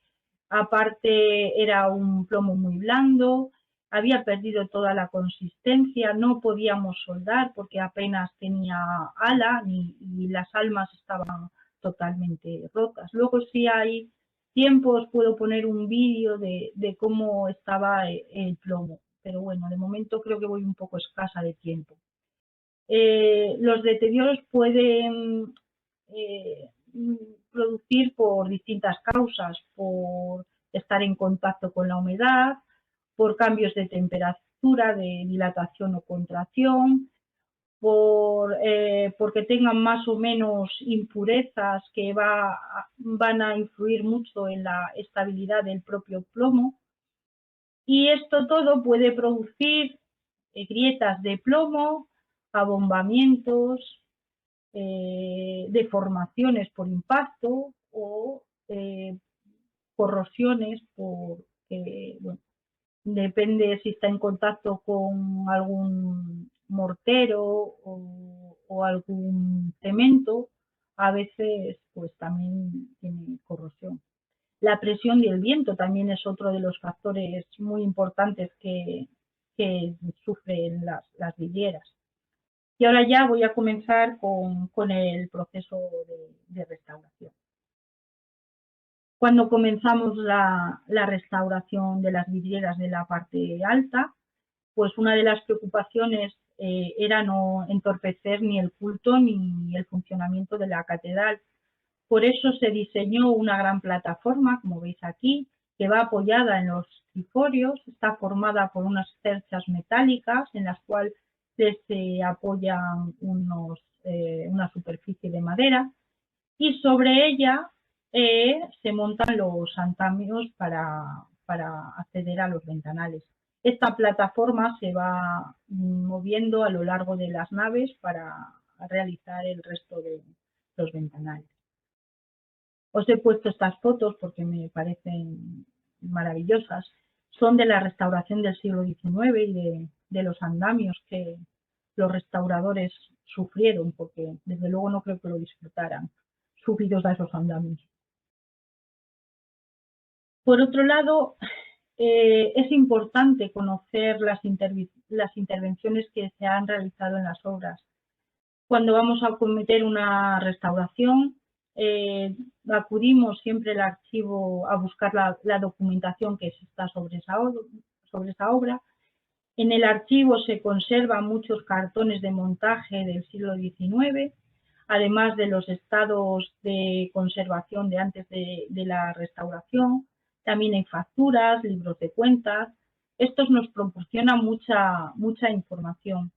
aparte era un plomo muy blando, había perdido toda la consistencia, no podíamos soldar porque apenas tenía ala y las almas estaban totalmente rotas. Luego sí hay tiempos, puedo poner un vídeo de cómo estaba el plomo, pero bueno, de momento creo que voy un poco escasa de tiempo. Los deterioros pueden producir por distintas causas, por estar en contacto con la humedad, por cambios de temperatura, de dilatación o contracción, porque tengan más o menos impurezas que van a influir mucho en la estabilidad del propio plomo. Y esto todo puede producir grietas de plomo, abombamientos, deformaciones por impacto o corrosiones bueno, depende si está en contacto con algún mortero o algún cemento, a veces pues también tiene corrosión. La presión y el viento también es otro de los factores muy importantes que sufren las vidrieras. Y ahora ya voy a comenzar con el proceso de restauración. Cuando comenzamos la restauración de las vidrieras de la parte alta, pues una de las preocupaciones era no entorpecer ni el culto ni el funcionamiento de la catedral. Por eso se diseñó una gran plataforma, como veis aquí, que va apoyada en los triforios, está formada por unas cerchas metálicas en las cuales se apoyan una superficie de madera y sobre ella se montan los andamios para acceder a los ventanales. Esta plataforma se va moviendo a lo largo de las naves para realizar el resto de los ventanales. Os he puesto estas fotos porque me parecen maravillosas. Son de la restauración del siglo XIX y de los andamios que los restauradores sufrieron, porque desde luego no creo que lo disfrutaran, subidos a esos andamios. Por otro lado, es importante conocer las intervenciones que se han realizado en las obras. Cuando vamos a cometer una restauración, acudimos siempre al archivo a buscar la documentación que está sobre esa obra. En el archivo se conservan muchos cartones de montaje del siglo XIX, además de los estados de conservación de antes de la restauración. También hay facturas, libros de cuentas. Estos nos proporcionan mucha información.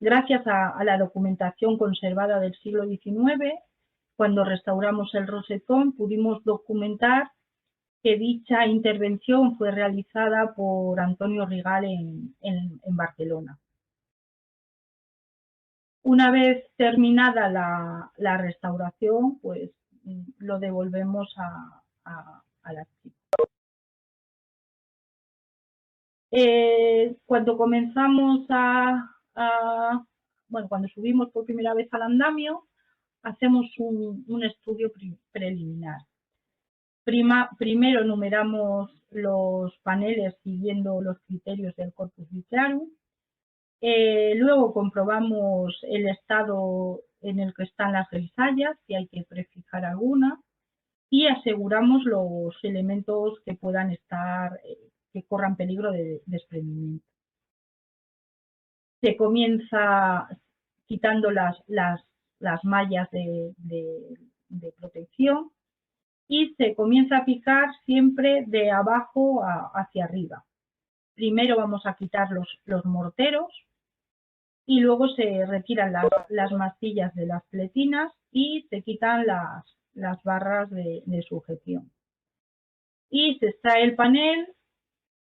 Gracias a la documentación conservada del siglo XIX, cuando restauramos el rosetón, pudimos documentar que dicha intervención fue realizada por Antonio Rigal en Barcelona. Una vez terminada la restauración, pues lo devolvemos al archivo. Cuando comenzamos cuando subimos por primera vez al andamio, hacemos un estudio preliminar. Primero numeramos los paneles siguiendo los criterios del Corpus Literarum. Luego comprobamos el estado en el que están las grisallas, si hay que prefijar alguna, y aseguramos los elementos que puedan estar, que corran peligro de desprendimiento. Se comienza quitando las mallas de protección y se comienza a picar siempre de abajo hacia arriba. Primero vamos a quitar los morteros y luego se retiran las mastillas de las pletinas y se quitan las barras de sujeción. Y se extrae el panel,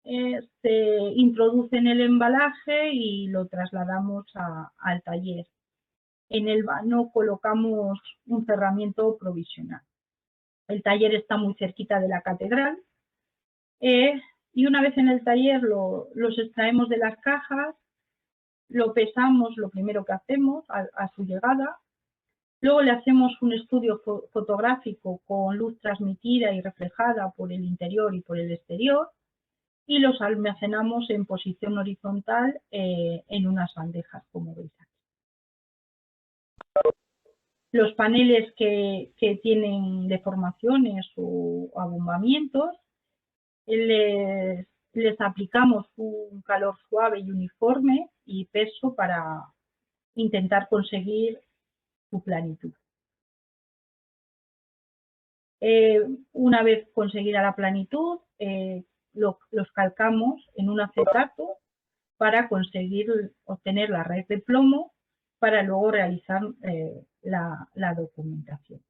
se introduce en el embalaje y lo trasladamos al taller. En el vano colocamos un cerramiento provisional. El taller está muy cerquita de la catedral y una vez en el taller los extraemos de las cajas, lo pesamos, lo primero que hacemos a su llegada. Luego le hacemos un estudio fotográfico con luz transmitida y reflejada por el interior y por el exterior y los almacenamos en posición horizontal en unas bandejas, como veis aquí. Los paneles que tienen deformaciones o abombamientos, les aplicamos un calor suave y uniforme y peso para intentar conseguir su planitud. Una vez conseguida la planitud, los calcamos en un acetato para conseguir obtener la red de plomo para luego realizar la documentación.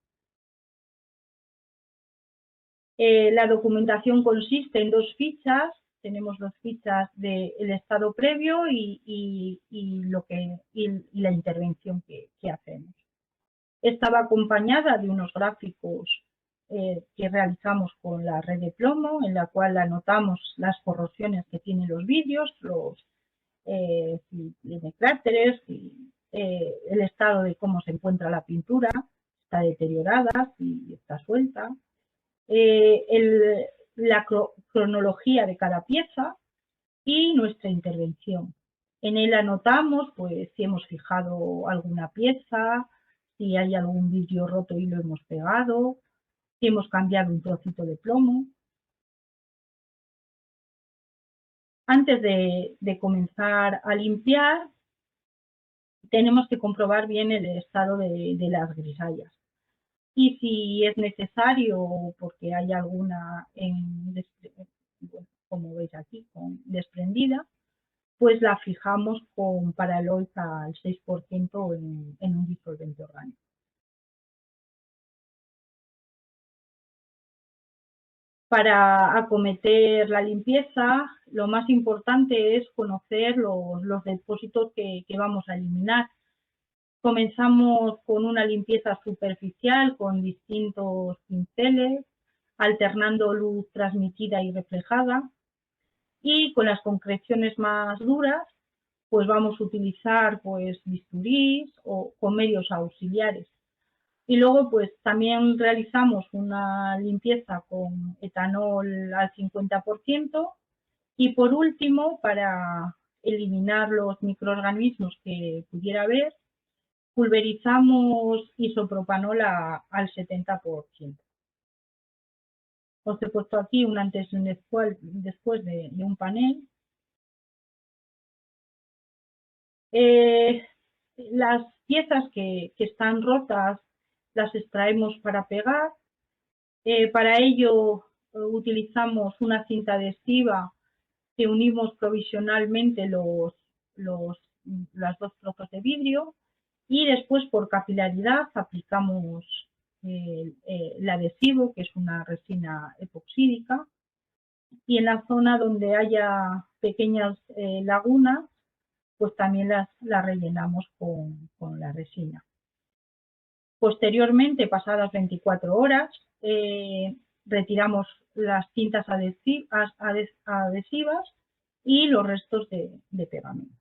La documentación consiste en 2 fichas. Tenemos 2 fichas del estado previo y la intervención que hacemos. Esta va acompañada de unos gráficos que realizamos con la red de plomo, en la cual anotamos las corrosiones que tienen los vídeos, si tiene cráteres, el estado de cómo se encuentra la pintura, está deteriorada, si está suelta, la cronología de cada pieza y nuestra intervención. En él anotamos pues si hemos fijado alguna pieza, si hay algún vidrio roto y lo hemos pegado, si hemos cambiado un trocito de plomo. Antes de comenzar a limpiar, tenemos que comprobar bien el estado de las grisallas. Y si es necesario, porque hay alguna, como veis aquí, desprendida, pues la fijamos con Paraloid al 6% en un disolvente orgánico. Para acometer la limpieza, lo más importante es conocer los depósitos que vamos a eliminar. Comenzamos con una limpieza superficial con distintos pinceles, alternando luz transmitida y reflejada. Y con las concreciones más duras, pues vamos a utilizar pues bisturís o con medios auxiliares. Y luego pues también realizamos una limpieza con etanol al 50%. Y por último, para eliminar los microorganismos que pudiera haber, pulverizamos isopropanol al 70%. Os he puesto aquí un antes y un después de un panel. Las piezas que están rotas las extraemos para pegar. Para ello utilizamos una cinta adhesiva que unimos provisionalmente las dos trozos de vidrio y después por capilaridad aplicamos el adhesivo, que es una resina epoxídica, y en la zona donde haya pequeñas lagunas, pues también las rellenamos con la resina. Posteriormente, pasadas 24 horas, retiramos las cintas adhesivas y los restos de pegamento.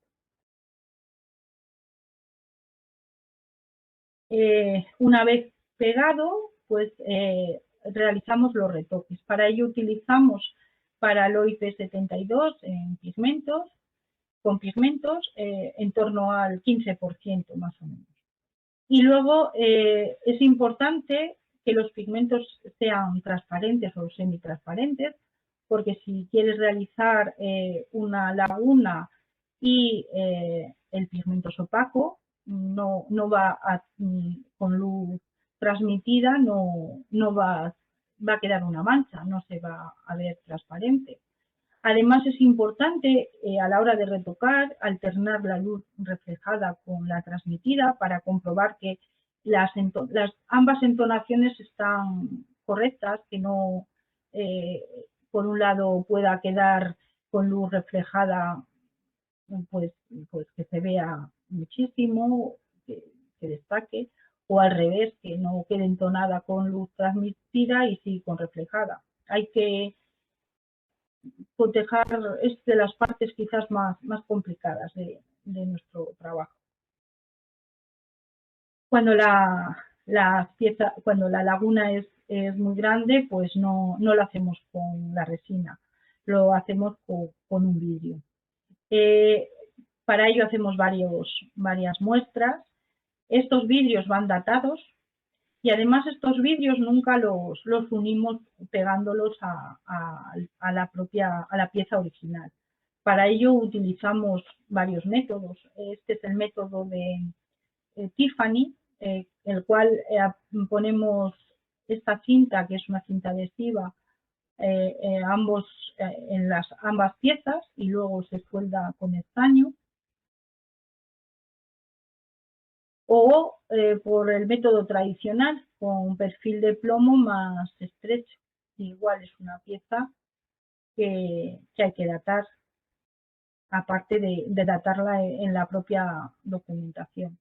Una vez pegado, pues realizamos los retoques. Para ello utilizamos Paraloid P72 con pigmentos en torno al 15% más o menos. Y luego es importante que los pigmentos sean transparentes o semitransparentes, porque si quieres realizar una laguna y el pigmento es opaco, no va con luz transmitida, no va a quedar una mancha, no se va a ver transparente. Además es importante a la hora de retocar alternar la luz reflejada con la transmitida para comprobar que ambas entonaciones están correctas, que no por un lado pueda quedar con luz reflejada pues que se vea muchísimo, que destaque, o al revés, que no quede entonada con luz transmitida y sí con reflejada. Hay que cotejar, es de las partes quizás más complicadas de nuestro trabajo. Cuando cuando la laguna es muy grande, pues no lo hacemos con la resina, lo hacemos con un vidrio. Para ello hacemos varias muestras. Estos vidrios van datados y además estos vidrios nunca los unimos pegándolos a la pieza original. Para ello utilizamos varios métodos. Este es el método de Tiffany, el cual ponemos esta cinta, que es una cinta adhesiva, en ambas piezas y luego se suelda con estaño. O por el método tradicional, con perfil de plomo más estrecho. Igual es una pieza que hay que datar, aparte de datarla en la propia documentación.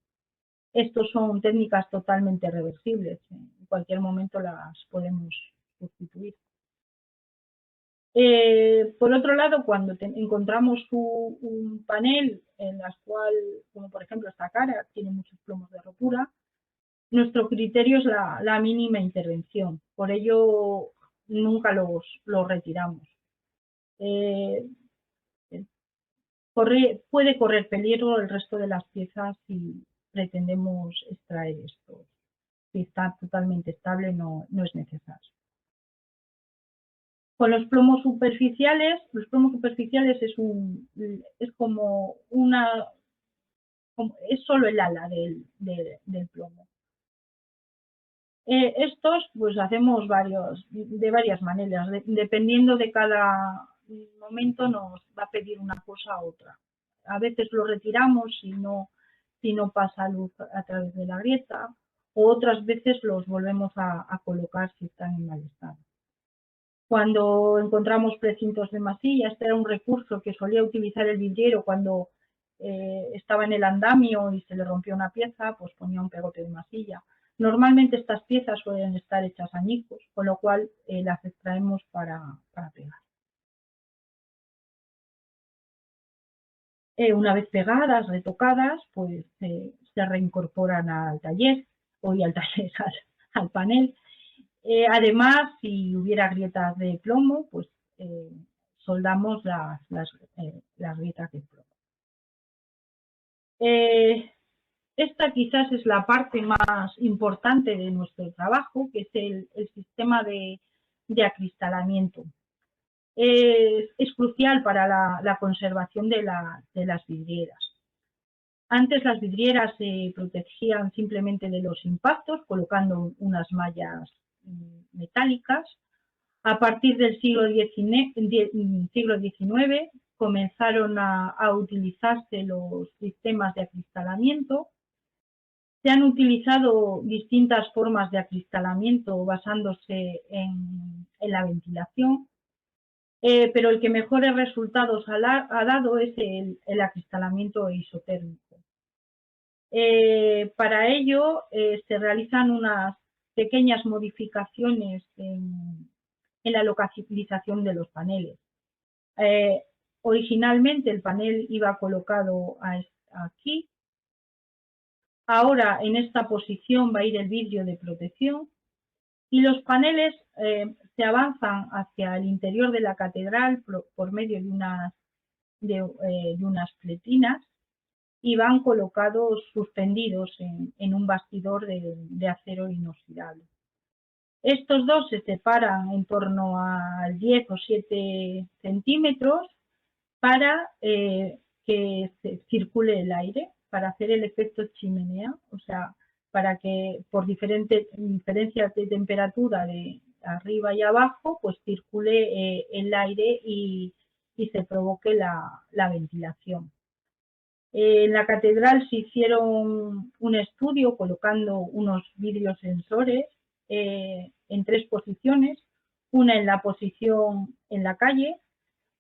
Estos son técnicas totalmente reversibles, en cualquier momento las podemos sustituir. Por otro lado, cuando encontramos un panel en el cual, como por ejemplo esta cara, tiene muchos plomos de rotura, nuestro criterio es la mínima intervención, por ello nunca los retiramos. Puede correr peligro el resto de las piezas si pretendemos extraer esto. Si está totalmente estable no es necesario. Con los plomos superficiales es como es solo el ala del plomo. Estos pues hacemos de varias maneras, dependiendo de cada momento nos va a pedir una cosa u otra. A veces lo retiramos si no pasa luz a través de la grieta, o otras veces los volvemos a colocar si están en mal estado. Cuando encontramos precintos de masilla, este era un recurso que solía utilizar el vidriero cuando estaba en el andamio y se le rompió una pieza, pues ponía un pegote de masilla. Normalmente estas piezas suelen estar hechas añicos, con lo cual las extraemos para pegar. Una vez pegadas, retocadas, pues se reincorporan al taller, al panel. Además, si hubiera grietas de plomo, pues soldamos las grietas de plomo. esta quizás es la parte más importante de nuestro trabajo, que es el sistema de acristalamiento. Es crucial para la conservación de las vidrieras. Antes las vidrieras se protegían simplemente de los impactos colocando unas mallas metálicas. A partir del siglo XIX comenzaron a utilizarse los sistemas de acristalamiento. Se han utilizado distintas formas de acristalamiento basándose en la ventilación, pero el que mejores resultados ha dado es el acristalamiento isotérmico. Para ello se realizan unas pequeñas modificaciones en la localización de los paneles. Originalmente el panel iba colocado aquí. Ahora en esta posición va a ir el vidrio de protección y los paneles se avanzan hacia el interior de la catedral por medio de unas pletinas y van colocados suspendidos en un bastidor de acero inoxidable. Estos dos se separan en torno a 10 o 7 centímetros para que circule el aire, para hacer el efecto chimenea, o sea, para que por diferencias de temperatura de arriba y abajo, pues circule el aire y se provoque la ventilación. En la catedral se hicieron un estudio colocando unos vidrios sensores en 3 posiciones, una en la posición en la calle,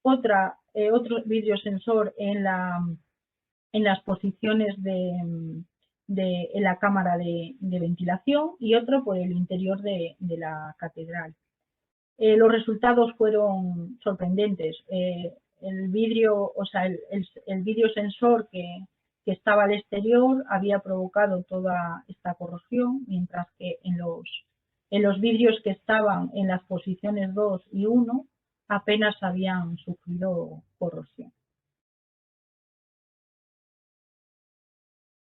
otro vidrio sensor en las posiciones en la cámara de ventilación y otro por el interior de la catedral. Los resultados fueron sorprendentes. El vidrio, o sea, el vidrio sensor que estaba al exterior había provocado toda esta corrosión, mientras que en los vidrios que estaban en las posiciones 2 y 1 apenas habían sufrido corrosión.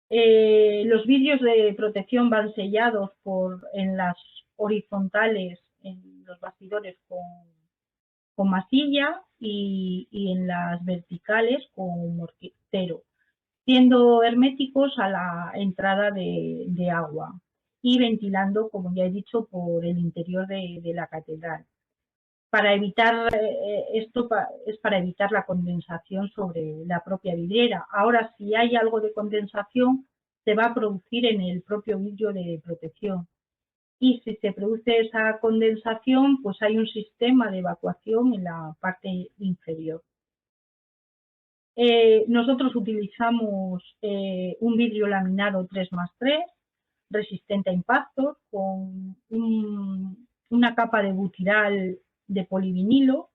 Los vidrios de protección van sellados en las horizontales, en los bastidores con masilla y en las verticales con mortero, siendo herméticos a la entrada de agua y ventilando, como ya he dicho, por el interior de la catedral. Para evitar esto es para evitar la condensación sobre la propia vidriera. Ahora, si hay algo de condensación, se va a producir en el propio vidrio de protección. Y si se produce esa condensación, pues hay un sistema de evacuación en la parte inferior. Nosotros utilizamos un vidrio laminado 3+3, resistente a impactos, con una capa de butiral de polivinilo,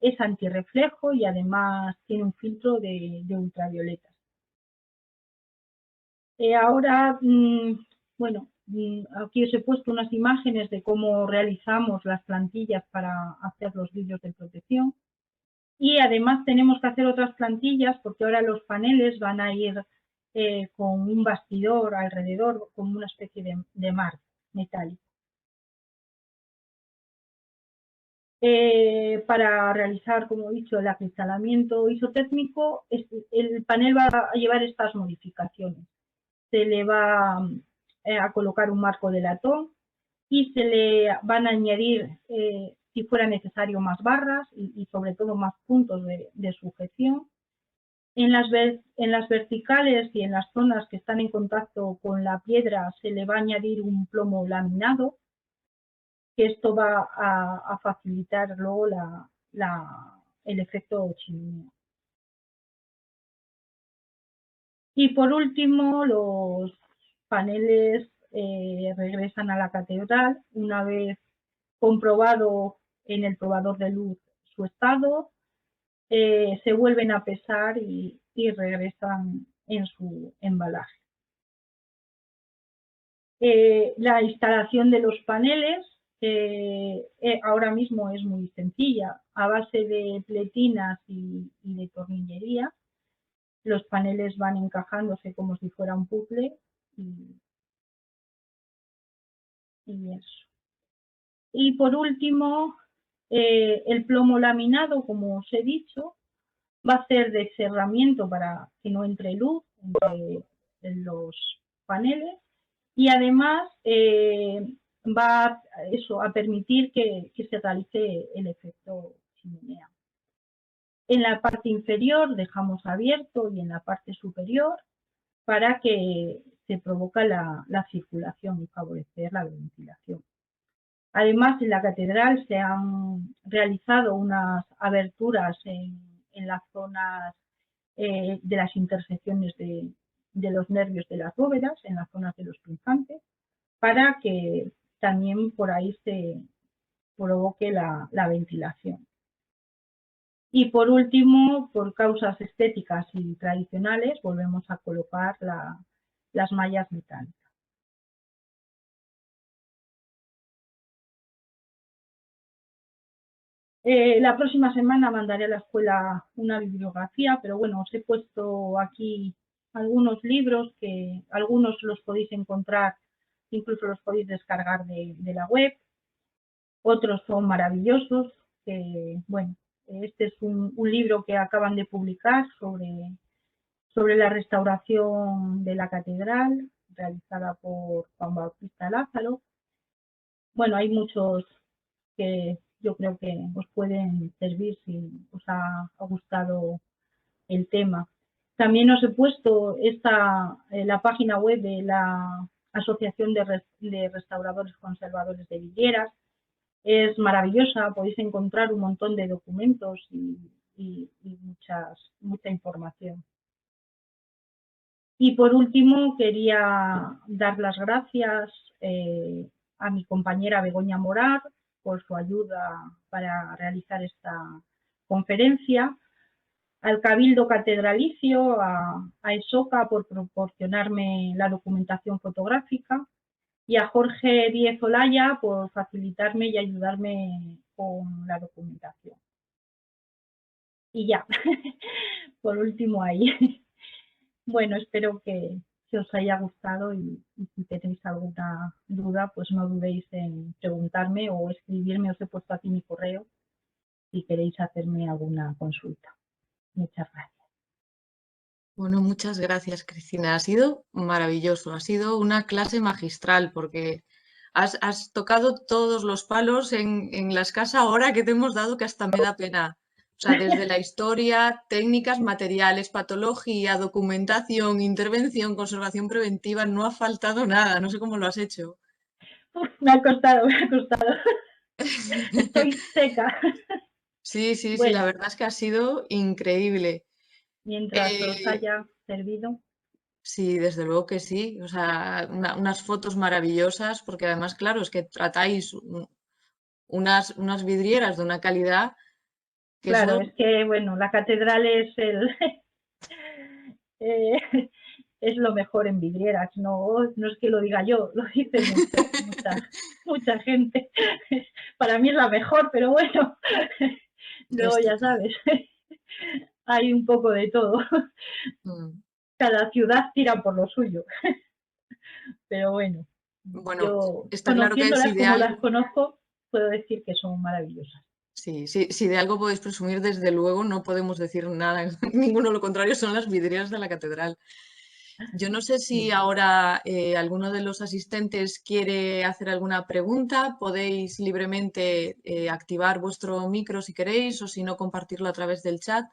es antirreflejo y además tiene un filtro de ultravioletas. Ahora, bueno, aquí os he puesto unas imágenes de cómo realizamos las plantillas para hacer los vidrios de protección. Y además tenemos que hacer otras plantillas porque ahora los paneles van a ir con un bastidor alrededor, como una especie de marco metálico. Para realizar, como he dicho, el acristalamiento isotérmico, el panel va a llevar estas modificaciones. Se le va a colocar un marco de latón y se le van a añadir, si fuera necesario, más barras y sobre todo más puntos de sujeción. En las verticales y en las zonas que están en contacto con la piedra se le va a añadir un plomo laminado, que esto va a facilitar luego el efecto chimenea. Y por último, los paneles regresan a la catedral una vez comprobado en el probador de luz su estado, se vuelven a pesar y regresan en su embalaje. La instalación de los paneles ahora mismo es muy sencilla, a base de pletinas y de tornillería. los paneles van encajándose como si fuera un puzzle y eso. Y por último, el plomo laminado, como os he dicho, va a ser de cerramiento para que no entre luz en los paneles y además va a permitir que se realice el efecto chimenea. En la parte inferior dejamos abierto y en la parte superior para que se provoque la circulación y favorecer la ventilación. Además, en la catedral se han realizado unas aberturas en las zonas de las intersecciones de los nervios de las bóvedas, en las zonas de los punzantes, para que también por ahí se provoque la ventilación. Y por último, por causas estéticas y tradicionales, volvemos a colocar las mallas metálicas. La próxima semana mandaré a la escuela una bibliografía, pero bueno, os he puesto aquí algunos libros que algunos los podéis encontrar, incluso los podéis descargar de la web. Otros son maravillosos, que bueno, este es un libro que acaban de publicar sobre la restauración de la catedral, realizada por Juan Bautista Lázaro. Bueno, hay muchos que yo creo que os pueden servir si os ha gustado el tema. También os he puesto la página web de la Asociación de Restauradores Conservadores de Vidrieras. Es maravillosa, podéis encontrar un montón de documentos y mucha información. Y por último, quería dar las gracias a mi compañera Begoña Morar por su ayuda para realizar esta conferencia, al Cabildo Catedralicio, a ESOCA por proporcionarme la documentación fotográfica y a Jorge Díez Olaya por facilitarme y ayudarme con la documentación. Y ya, por último ahí. Bueno, espero que os haya gustado y si tenéis alguna duda, pues no dudéis en preguntarme o escribirme. Os he puesto aquí mi correo si queréis hacerme alguna consulta. Muchas gracias. Bueno, muchas gracias, Cristina. Ha sido maravilloso, ha sido una clase magistral porque has tocado todos los palos en la escasa hora que te hemos dado que hasta me da pena. O sea, desde la historia, técnicas, materiales, patología, documentación, intervención, conservación preventiva, no ha faltado nada. No sé cómo lo has hecho. Me ha costado, me ha costado. Estoy seca. Sí, sí, sí, la Bueno, verdad es que ha sido increíble. mientras os haya servido. Sí, desde luego que sí. O sea, unas fotos maravillosas, porque además, claro, es que tratáis unas vidrieras de una calidad que Claro, son... es que, bueno, la catedral es eh, es lo mejor en vidrieras, no es que lo diga yo, lo dice mucha gente. Para mí es la mejor, pero bueno, luego ya Estupendo. sabes, hay un poco de todo. Mm. Cada ciudad tira por lo suyo, pero bueno, Bueno, yo está claro que si conociéndolas de como las algo, conozco, puedo decir que son maravillosas. sí, sí, si de algo podéis presumir, desde luego no podemos decir nada, ninguno lo contrario, son las vidrieras de la catedral. Yo no sé si ahora alguno de los asistentes quiere hacer alguna pregunta. Podéis libremente activar vuestro micro si queréis o si no compartirlo a través del chat.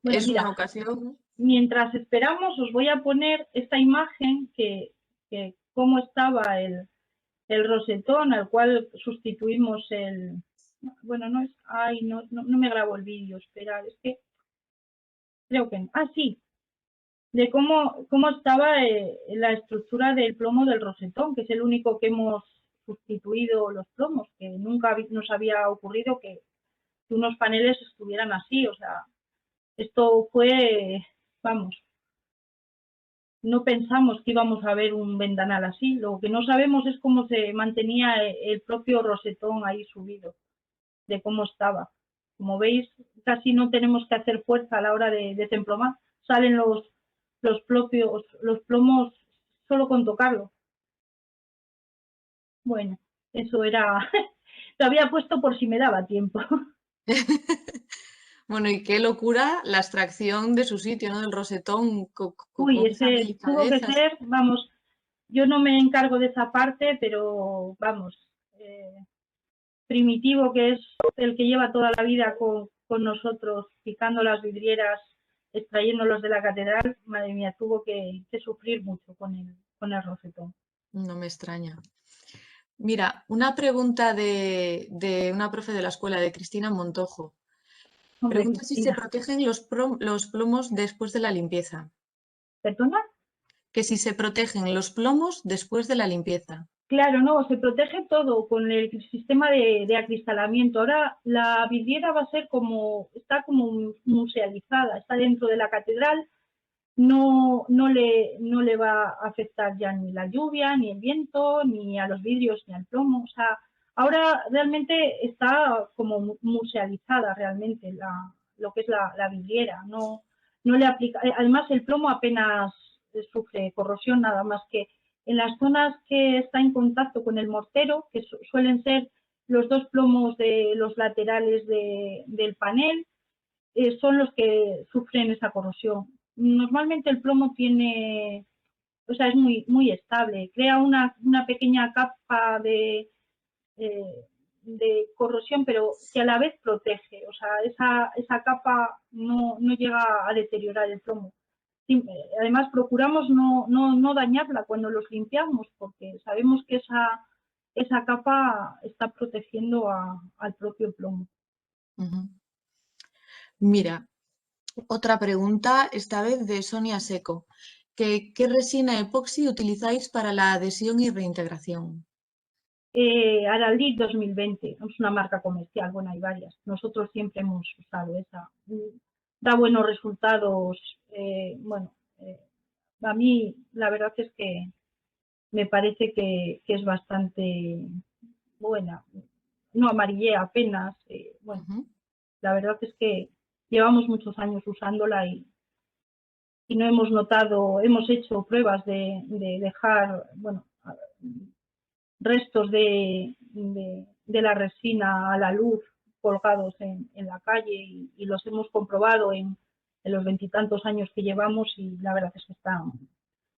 Bueno, Es una mira, ocasión. mientras esperamos os voy a poner esta imagen que cómo estaba el rosetón al cual sustituimos el... Bueno, no es... Ay, no me grabo el vídeo, esperar, es que creo que... Ah, sí, de cómo estaba la estructura del plomo del rosetón, que es el único que hemos sustituido los plomos, que nunca nos había ocurrido que unos paneles estuvieran así, o sea, esto fue, vamos, no pensamos que íbamos a ver un ventanal así, lo que no sabemos es cómo se mantenía el propio rosetón ahí subido, de cómo estaba. Como veis, casi no tenemos que hacer fuerza a la hora de templomar. Salen los plomos solo con tocarlo. Bueno, eso era... Lo había puesto por si me daba tiempo. Bueno, y qué locura la extracción de su sitio, ¿no? Del rosetón, Uy, con esa ese tuvo que delicadeza. ser, vamos, yo no me encargo de esa parte, pero vamos, Primitivo, que es el que lleva toda la vida con nosotros, picando las vidrieras, extrayéndolos de la catedral, madre mía, tuvo que sufrir mucho con el rosetón. No me extraña. Mira, una pregunta de una profe de la escuela, de Cristina Montojo. Hombre, Pregunta si se Cristina, protegen los plomos después de la limpieza. ¿perdona? Que si se protegen los plomos después de la limpieza. Claro, no, se protege todo con el sistema de acristalamiento. Ahora la vidriera va a ser está como musealizada, está dentro de la catedral, no le va a afectar ya ni la lluvia, ni el viento, ni a los vidrios, ni al plomo. O sea, ahora realmente está como musealizada realmente lo que es la vidriera. No le aplica, además el plomo apenas sufre corrosión, nada más que en las zonas que está en contacto con el mortero, que suelen ser los dos plomos de los laterales del panel, son los que sufren esa corrosión. Normalmente el plomo es muy estable, crea una pequeña capa de corrosión, pero que a la vez protege, o sea, esa capa no llega a deteriorar el plomo. Además, procuramos no dañarla cuando los limpiamos, porque sabemos que esa capa está protegiendo al propio plomo. Ujú. Mira, otra pregunta, esta vez de Sonia Seco. ¿Qué resina epoxi utilizáis para la adhesión y reintegración? Araldit 2020, es una marca comercial, bueno, hay varias. Nosotros siempre hemos usado esa. Da buenos resultados. A mí la verdad es que me parece que es bastante buena. No amarillea apenas. Bueno, Ujú. la verdad es que llevamos muchos años usándola y no hemos notado, hemos hecho pruebas de dejar, bueno, restos de la resina a la luz colgados en la calle y los hemos comprobado en los veintitantos años que llevamos y la verdad es que están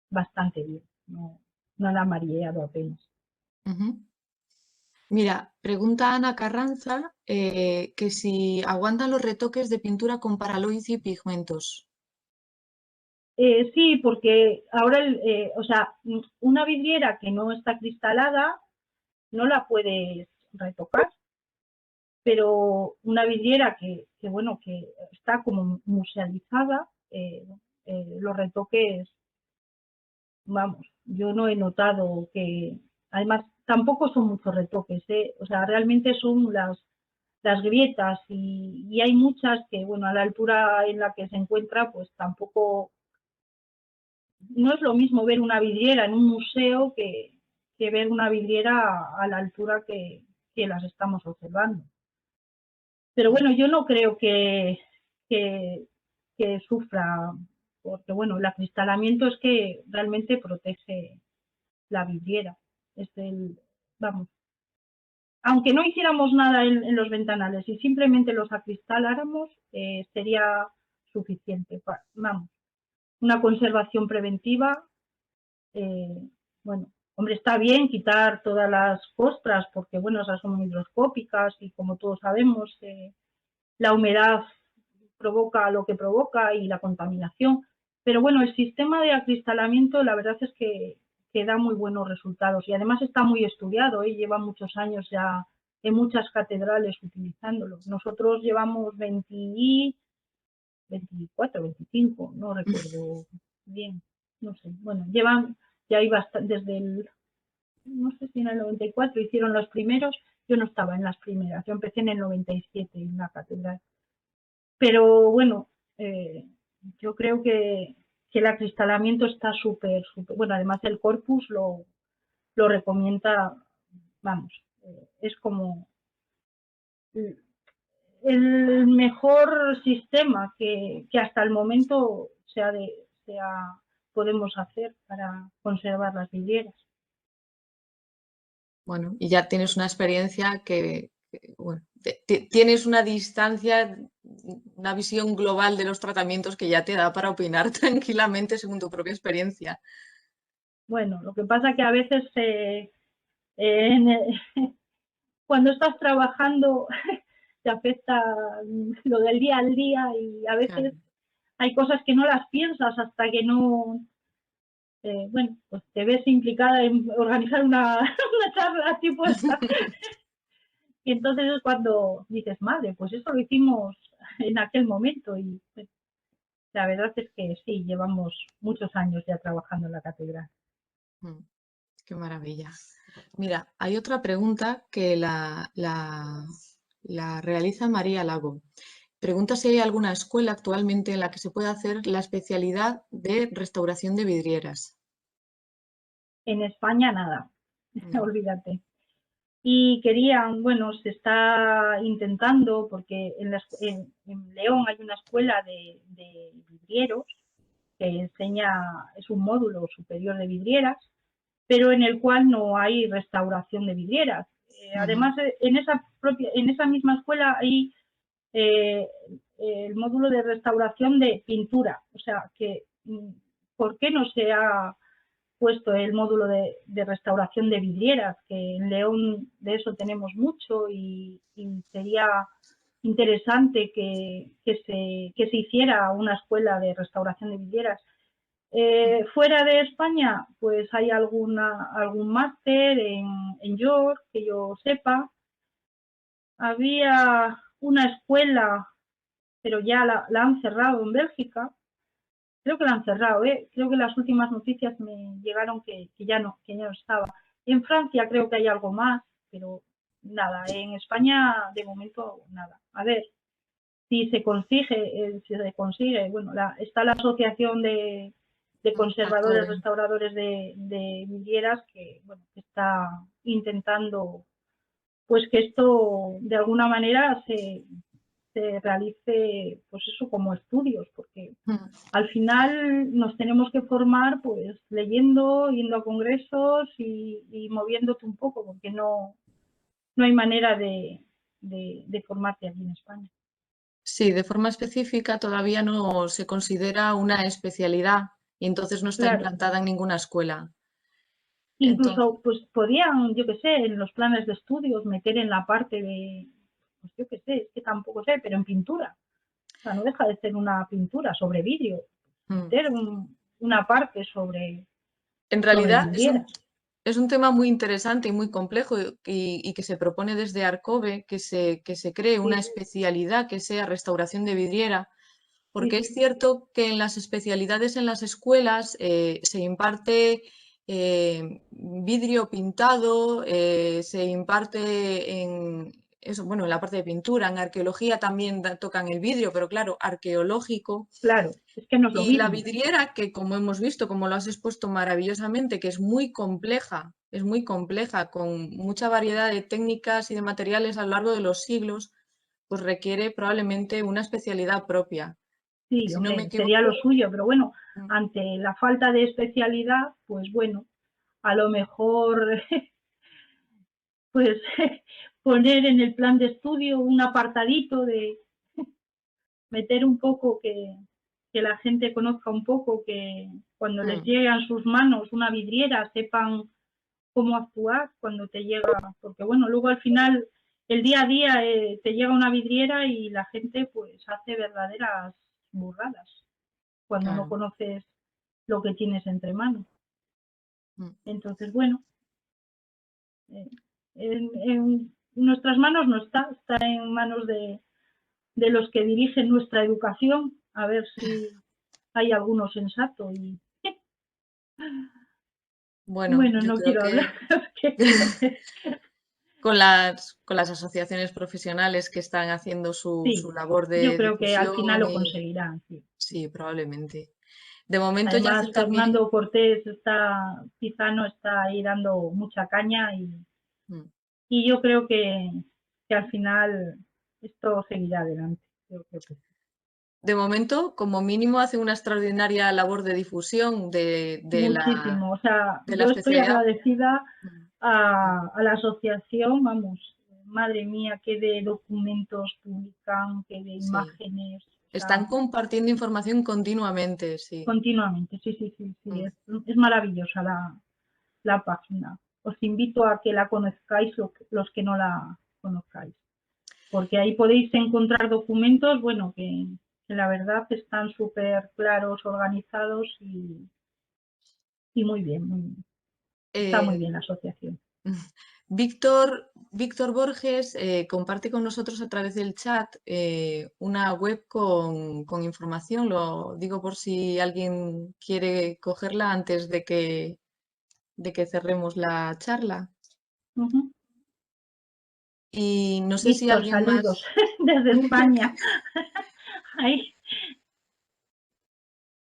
bastante bien, no han amarillado apenas. Ujú. Mira, pregunta Ana Carranza que si aguantan los retoques de pintura con paraloid y pigmentos. Sí, porque ahora, o sea, una vidriera que no está cristalada no la puedes retocar, pero una vidriera bueno, que está como musealizada, los retoques, vamos, yo no he notado que, además, tampoco son muchos retoques, o sea, realmente son las grietas y hay muchas que, bueno, a la altura en la que se encuentra, pues tampoco, no es lo mismo ver una vidriera en un museo que ver una vidriera a la altura que las estamos observando. Pero bueno, yo no creo que, que sufra, porque bueno, el acristalamiento es que realmente protege la vidriera. Es vamos, aunque no hiciéramos nada en los ventanales y simplemente los acristaláramos, sería suficiente. Vamos, una conservación preventiva, bueno, hombre, está bien quitar todas las costras porque, bueno, esas son microscópicas y como todos sabemos, la humedad provoca lo que provoca y la contaminación. Pero bueno, el sistema de acristalamiento la verdad es que da muy buenos resultados y además está muy estudiado, lleva muchos años ya en muchas catedrales utilizándolo. Nosotros llevamos 24, 25, no recuerdo bien, no sé. Bueno, llevan, ya hay bastante, no sé si en el 94 hicieron los primeros, yo no estaba en las primeras, yo empecé en el 97 en la catedral. Pero bueno, yo creo que el acristalamiento está súper, bueno, además el corpus lo recomienda, vamos, es como el mejor sistema que hasta el momento podemos hacer para conservar las vidrieras. Bueno, y ya tienes una experiencia bueno, tienes una distancia, una visión global de los tratamientos que ya te da para opinar tranquilamente según tu propia experiencia. Bueno, lo que pasa que a veces en cuando estás trabajando te afecta lo del día al día y a veces Claro. hay cosas que no las piensas hasta que no, bueno, pues te ves implicada en organizar una, una charla tipo esta. Y entonces es cuando dices, madre, pues eso lo hicimos en aquel momento. Y pues, la verdad es que sí, llevamos muchos años ya trabajando en la catedral. Qué maravilla. Mira, hay otra pregunta que la realiza María Lago. Pregunta si hay alguna escuela actualmente en la que se pueda hacer la especialidad de restauración de vidrieras. En España nada, No. olvídate. Y querían, bueno, se está intentando, porque en León hay una escuela de vidrieros que enseña, es un módulo superior de vidrieras, pero en el cual no hay restauración de vidrieras. Además, en esa misma escuela hay eh, el módulo de restauración de pintura, o sea que ¿por qué no se ha puesto el módulo de restauración de vidrieras? Que en León de eso tenemos mucho y sería interesante que se hiciera una escuela de restauración de vidrieras. Fuera de España, pues hay algún máster en York, que yo sepa. Había una escuela, pero ya la han cerrado en Bélgica. Creo que la han cerrado, ¿eh? Creo que las últimas noticias me llegaron que ya no estaba. En Francia creo que hay algo más, pero nada, en España de momento nada. A ver, si se consigue, bueno, está la asociación de conservadores, Arcobe. restauradores de vidrieras que, bueno, está intentando pues que esto de alguna manera se realice pues eso como estudios, porque Mm. al final nos tenemos que formar pues leyendo, yendo a congresos y moviéndote un poco, porque no hay manera de formarte aquí en España. Sí, de forma específica todavía no se considera una especialidad y entonces no está Claro, implantada en ninguna escuela. Entonces, incluso pues podían, yo qué sé, en los planes de estudios meter en la parte de, pues yo qué sé, es que tampoco sé, pero en pintura. O sea, no deja de ser una pintura sobre vidrio, meter una parte en sobre realidad vidrieras. es un tema muy interesante y muy complejo y que se propone desde Arcobe que se cree una Sí, especialidad que sea restauración de vidriera, sí, porque es sí, cierto que en las especialidades en las escuelas se imparte vidrio pintado, se imparte en eso, bueno, en la parte de pintura, en arqueología también tocan el vidrio, pero claro, arqueológico. claro, es que no es lo Y la mismo. vidriera, que como hemos visto, como lo has expuesto maravillosamente, que es muy compleja, con mucha variedad de técnicas y de materiales a lo largo de los siglos, pues requiere probablemente una especialidad propia. Sí, Si no me hombre, sería equivoco, lo suyo, pero bueno, mm, ante la falta de especialidad, pues bueno, a lo mejor pues poner en el plan de estudio un apartadito de meter un poco que la gente conozca un poco, que cuando les mm, llegue a sus manos una vidriera sepan cómo actuar cuando te llega, porque bueno, luego al final el día a día te llega una vidriera y la gente pues hace verdaderas burradas cuando no claro. conoces lo que tienes entre manos. Mm. Entonces, bueno, eh, en nuestras manos no está, está en manos de los que dirigen nuestra educación, a ver si hay alguno sensato. Y Bueno, bueno, yo no creo quiero hablar. que con las asociaciones profesionales que están haciendo su Sí, labor yo de creo que al final difusión lo y conseguirán. Sí. sí, probablemente. De momento ya Además, hace también. Fernando Cortés quizá no está ahí dando mucha caña Mm, y yo creo que al final esto seguirá adelante. Yo creo que sí. De momento, como mínimo, hace una extraordinaria labor de difusión de Muchísimo. O sea, la yo estoy especialidad. agradecida a la asociación, vamos, madre mía, qué de documentos publican, qué de Sí. imágenes, o Están sea, compartiendo información continuamente, sí. continuamente. Sí, sí, sí, sí. Mm. Es maravillosa la página. Os invito a que la conozcáis los que no la conozcáis, porque ahí podéis encontrar documentos, bueno, que la verdad están súper claros, organizados y muy bien, muy bien. Está muy bien la asociación. Víctor Borges comparte con nosotros a través del chat una web con información. Lo digo por si alguien quiere cogerla antes de que cerremos la charla. Ujú. Y no sé si Víctor, alguien saludos más. desde España. Ay,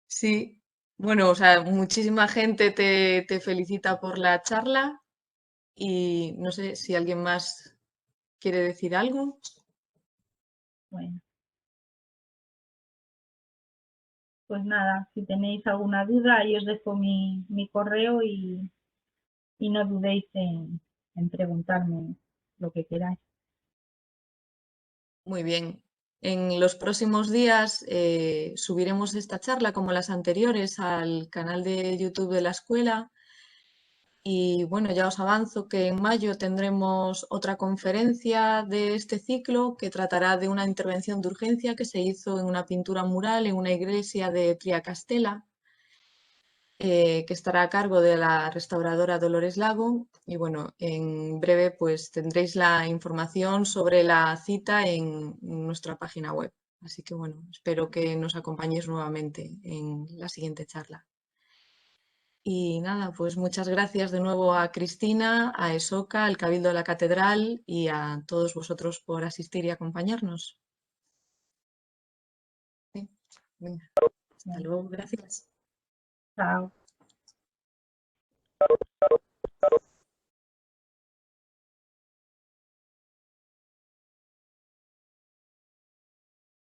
Sí, bueno, o sea, muchísima gente te felicita por la charla y no sé si alguien más quiere decir algo. bueno, pues nada, si tenéis alguna duda, ahí os dejo mi correo y no dudéis en preguntarme lo que queráis. Muy bien. En los próximos días subiremos esta charla, como las anteriores, al canal de YouTube de la escuela. Y bueno, ya os avanzo que en mayo tendremos otra conferencia de este ciclo que tratará de una intervención de urgencia que se hizo en una pintura mural en una iglesia de Triacastela, que estará a cargo de la restauradora Dolores Lago. Y bueno, en breve pues tendréis la información sobre la cita en nuestra página web. Así que bueno, espero que nos acompañéis nuevamente en la siguiente charla. Y nada, pues muchas gracias de nuevo a Cristina, a Esoca, al Cabildo de la Catedral y a todos vosotros por asistir y acompañarnos. Sí, venga, hasta Bueno, luego, gracias. chao.